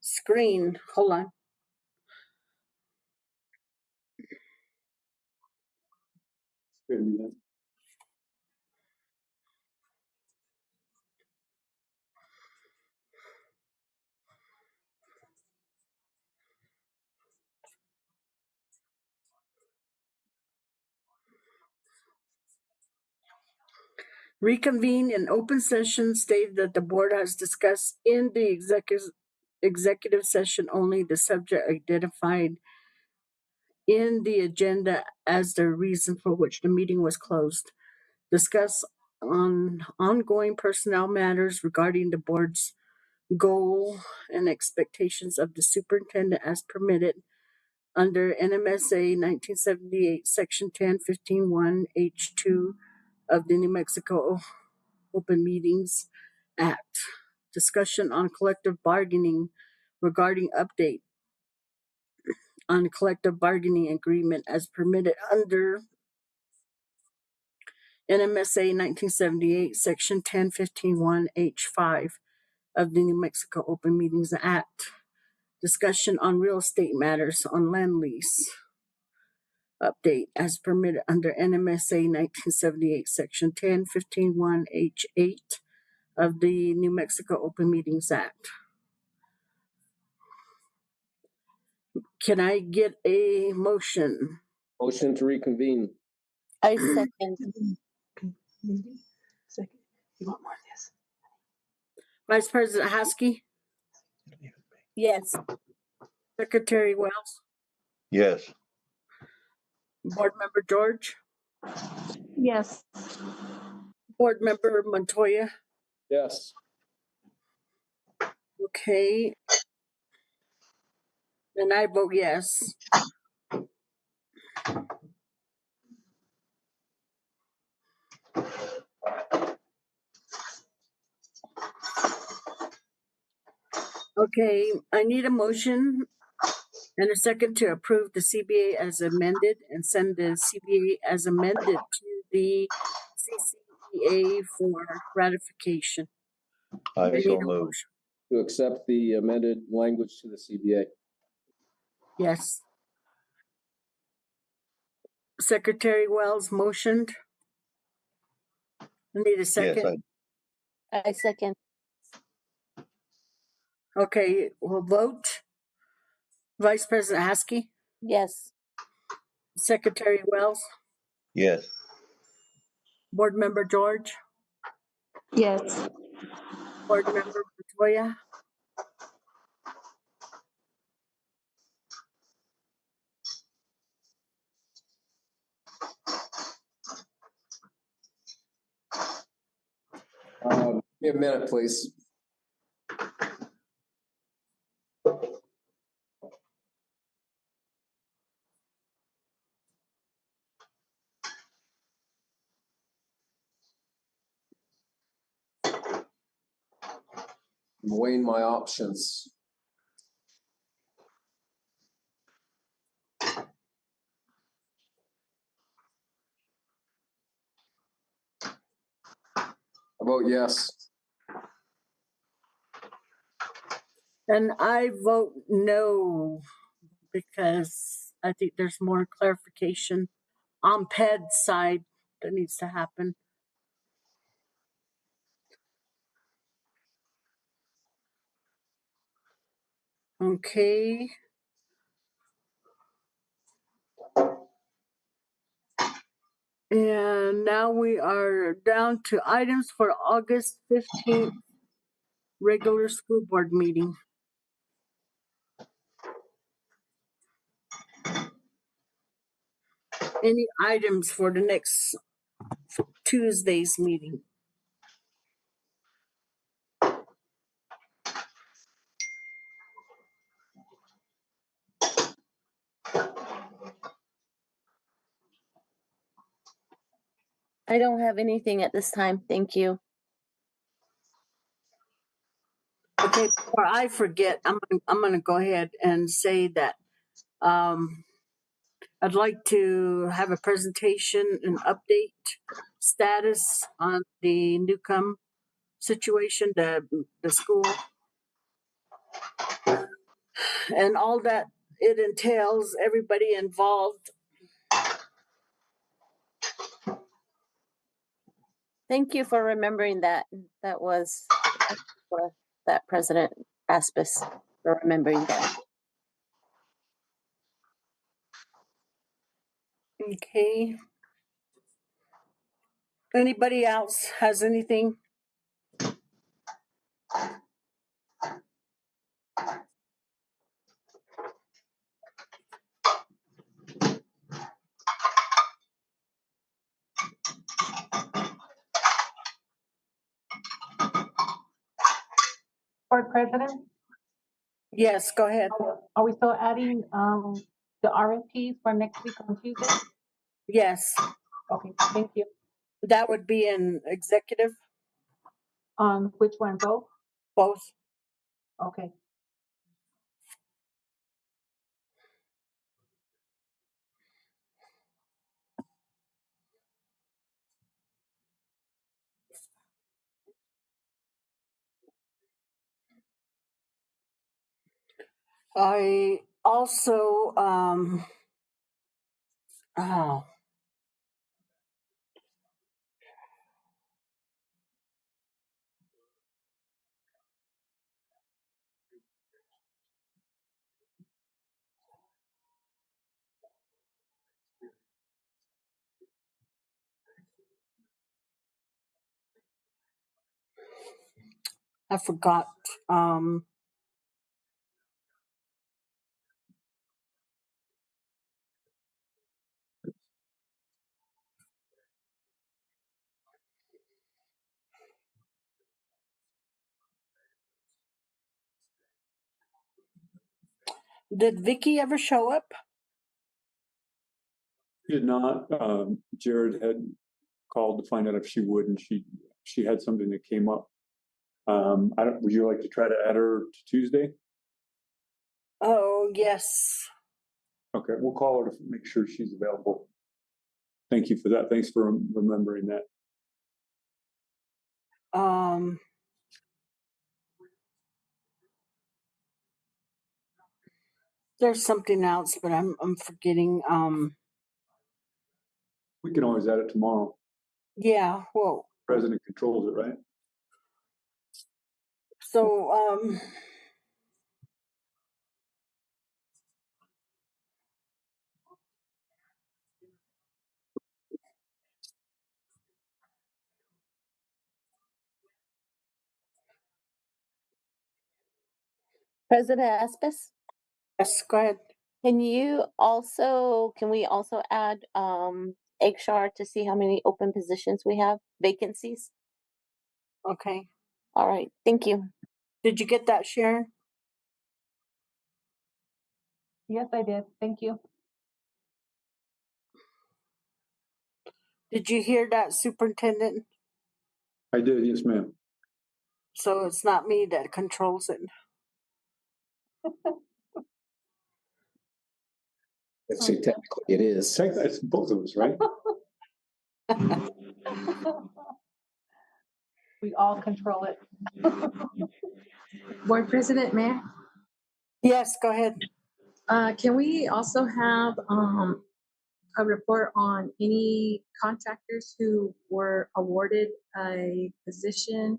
screen. Hold on. Reconvene in open session stated that the board has discussed in the executive session only the subject identified in the agenda as the reason for which the meeting was closed. Discuss on ongoing personnel matters regarding the board's goal and expectations of the superintendent as permitted under NMSA 1978, Section 10-15-1, H2 of the New Mexico Open Meetings Act. Discussion on collective bargaining regarding update on collective bargaining agreement as permitted under NMSA 1978, Section 10-15-1, H5 of the New Mexico Open Meetings Act. Discussion on real estate matters on land lease. Update as permitted under NMSA 1978, Section 10-15-1, H8 of the New Mexico Open Meetings Act. Can I get a motion? Motion to reconvene. I second. Second. You want more of this? Vice President Husky? Yes. Secretary Wells? Yes. Board Member George? Yes. Board Member Montoya? Yes. Okay. And I vote yes. Okay, I need a motion and a second to approve the CBA as amended and send the CBA as amended to the CCEA for ratification. I need so a move. motion. To accept the amended language to the CBA. Yes. Secretary Wells motioned. I need a second. Yes, I second. Okay, we'll vote. Vice President Husky? Yes. Secretary Wells? yes. Board Member George? Yes. Board Member Montoya? Give me a minute, please. I'm weighing my options. I vote yes. And I vote no, because I think there's more clarification on PED's side that needs to happen. Okay. And now we are down to items for August 15th regular school board meeting. Any items for the next Tuesday's meeting? I don't have anything at this time. Thank you. Okay, before I forget, I'm gonna go ahead and say that I'd like to have a presentation and update status on the Newcomb situation, the school, and all that it entails, everybody involved. Thank you for remembering that. That was for that President Aspis for remembering that. Okay. Anybody else has anything? Board President, Yes, go ahead. are we still adding, the RFPs for next week on Tuesday? Yes, Okay, thank you. that would be an executive, On which one, both? both. Okay. I also, oh, I forgot. Did Vicky ever show up? Did not, Jared had called to find out if she would, and she had something that came up. Would you like to try to add her to Tuesday? Oh, yes. Okay, we'll call her to make sure she's available. Thank you for that. Thanks for remembering that. There's something else, but I'm forgetting. We can always add it tomorrow. Yeah, well, President controls it, right? so, President Aspis, yes, go ahead. can we also add HR to see how many open positions we have, vacancies? Okay. All right, thank you. Did you get that, Sharon? Yes, I did. Thank you. Did you hear that, Superintendent? I did, yes, ma'am. So it's not me that controls it. Let's say technically it is. It's both of us, right? We all control it. Board President, Mayor, Yes, go ahead. can we also have a report on any contractors who were awarded a position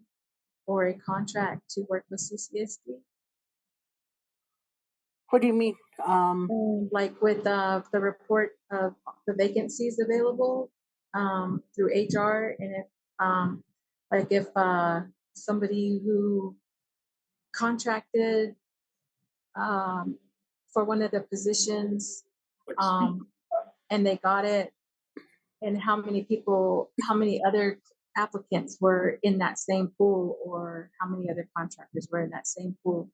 or a contract to work with CCSD? What do you mean? Like with the report of the vacancies available through HR, and if somebody who contracted for one of the positions and they got it, and how many other applicants were in that same pool, or how many other contractors were in that same pool?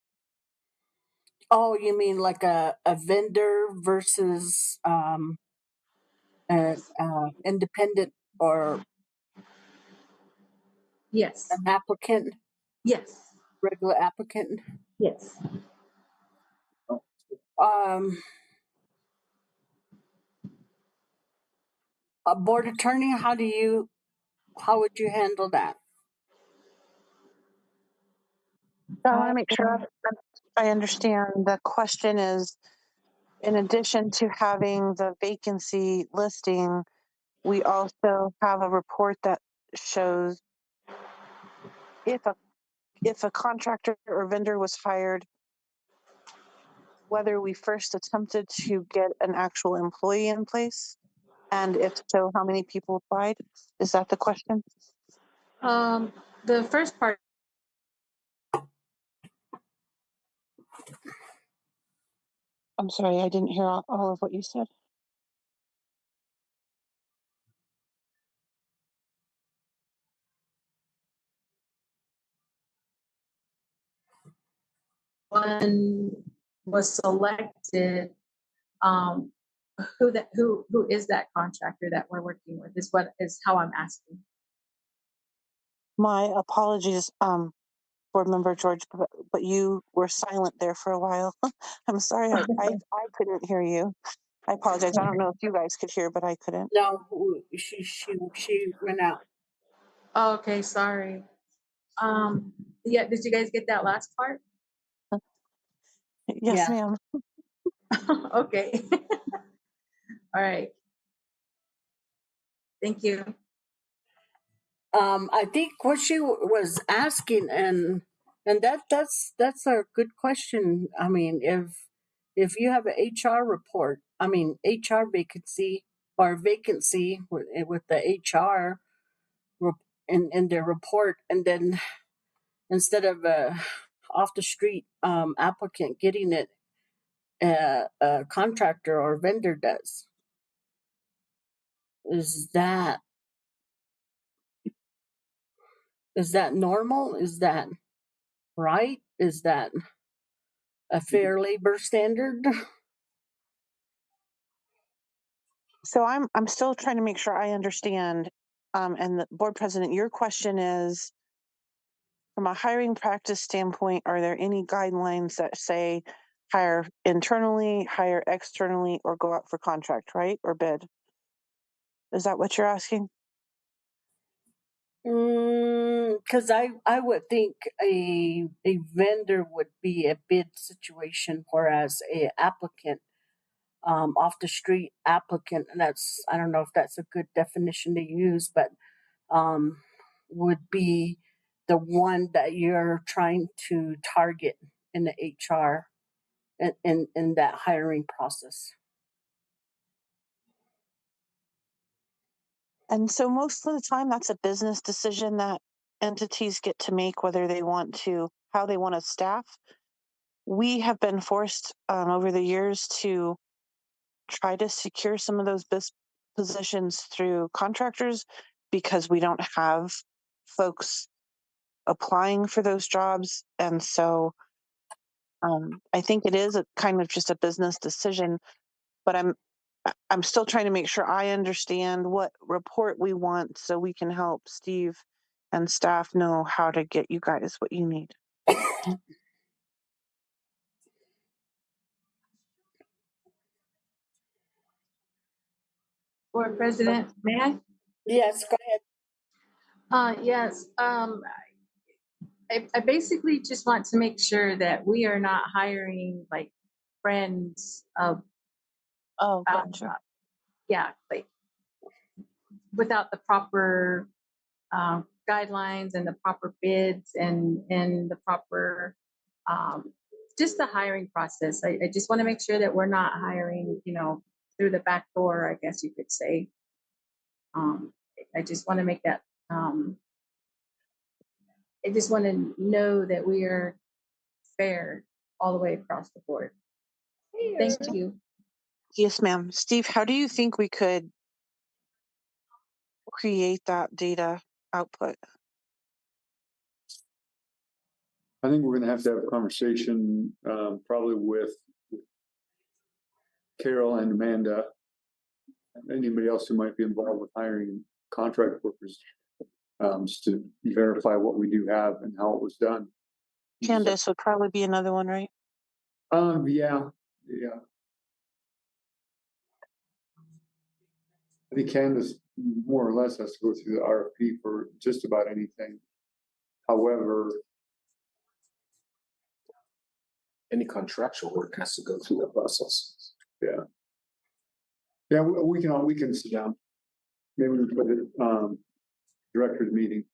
Oh, you mean like a vendor versus independent or Yes. an applicant? Yes. Regular applicant? Yes. A board attorney, how would you handle that? I want to make sure I understand. The question is, in addition to having the vacancy listing, we also have a report that shows if a contractor or vendor was hired, whether we first attempted to get an actual employee in place, and if so, how many people applied? Is that the question? The first part, I'm sorry, I didn't hear all of what you said. one was selected, um, who is that contractor that we're working with is what is how I'm asking. My apologies, Board Member George, but you were silent there for a while. I'm sorry, I couldn't hear you. I apologize. I don't know if you guys could hear, but I couldn't. No, she went out. Oh, okay, sorry. Yeah, did you guys get that last part? Yes, Yeah. ma'am. Okay. All right. Thank you. I think what she was asking, and that's a good question. I mean, if you have an HR report, I mean HR vacancy or vacancy with the HR in their report, and then instead of a off the street applicant getting it, a contractor or vendor does. Is that normal? Is that right? Is that a fair labor standard? So I'm still trying to make sure I understand. And the Board President, your question is, from a hiring practice standpoint, are there any guidelines that say hire internally, hire externally, or go out for contract, right? Or bid? Is that what you're asking? Because I would think a vendor would be a bid situation, whereas a applicant, off the street applicant, and that's, I don't know if that's a good definition to use, but would be the one that you're trying to target in the HR in that hiring process. And so most of the time, that's a business decision that entities get to make, whether they want to, how they want to staff. We have been forced over the years to try to secure some of those positions through contractors because we don't have folks applying for those jobs. And so I think it is a kind of just a business decision, but I'm still trying to make sure I understand what report we want so we can help Steve and staff know how to get you guys what you need. Board President, may I? Yes, go ahead. Yes. I basically just want to make sure that we are not hiring like friends of. Oh, gotcha. Yeah, like without the proper guidelines and the proper bids and the proper just the hiring process. I just want to make sure that we're not hiring, through the back door, I guess you could say. I just want to make that. I just want to know that we are fair all the way across the board. Thank you. Yes, ma'am. Steve, how do you think we could create that data output? I think we're gonna have a conversation, probably with Carol and Amanda, and anybody else who might be involved with hiring contract workers, just to verify what we do have and how it was done. Candace would probably be another one, right? Yeah. I think Candace more or less has to go through the RFP for just about anything. However, any contractual work has to go through that process. Yeah. Yeah, we can sit down. Maybe we put it, director's meeting.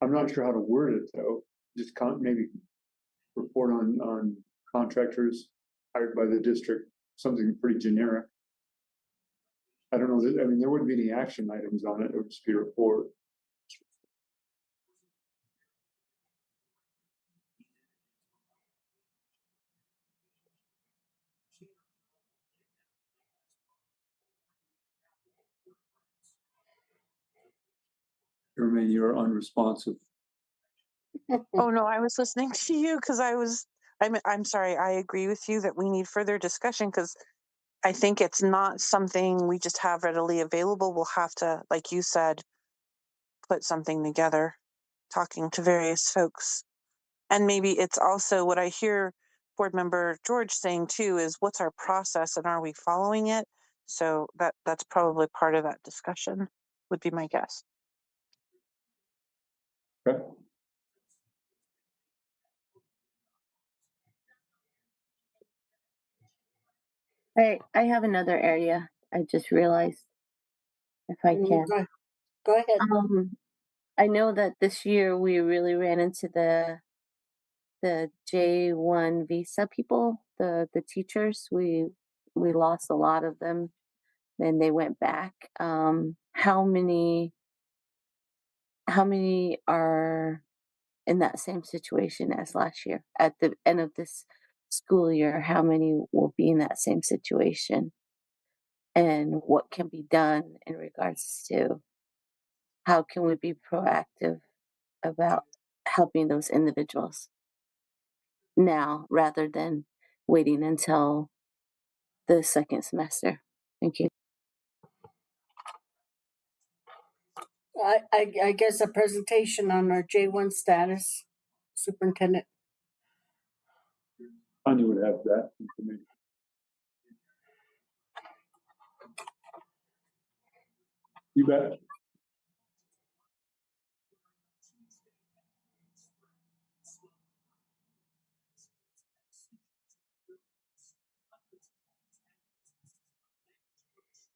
I'm not sure how to word it though, just maybe report on contractors hired by the district, something pretty generic. I don't know, I mean, there wouldn't be any action items on it, it would just be a report. Jermaine, you're unresponsive. Oh, no, I was listening to you because I'm sorry. I agree with you that we need further discussion because I think it's not something we just have readily available. We'll have to, like you said, put something together, talking to various folks. And maybe it's also what I hear board member George saying too is what's our process and are we following it? So that's probably part of that discussion would be my guess. Okay. I have another area. I just realized, if I can. Go ahead. I know that this year we really ran into the J1 visa people, the teachers. We lost a lot of them, and they went back. How many are in that same situation as last year? At the end of this school year, how many will be in that same situation? And what can be done in regards to how can we be proactive about helping those individuals now rather than waiting until the second semester? Thank you. I guess a presentation on our J1 status, superintendent. Tanya would have that information. You bet.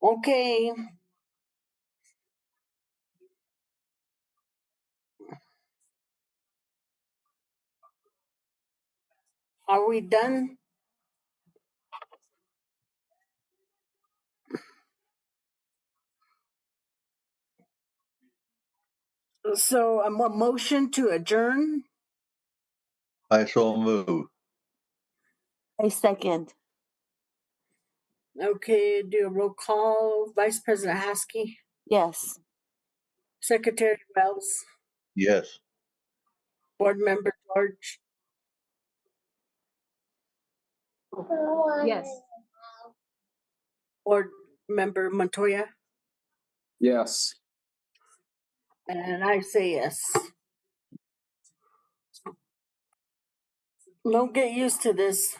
Okay. Are we done? So a motion to adjourn? I so move. I second. Okay, do a roll call. Vice President Haskey, Yes. Secretary Wells, Yes. Board Member George, Yes. Board Member Montoya, Yes. and I say yes. Don't get used to this.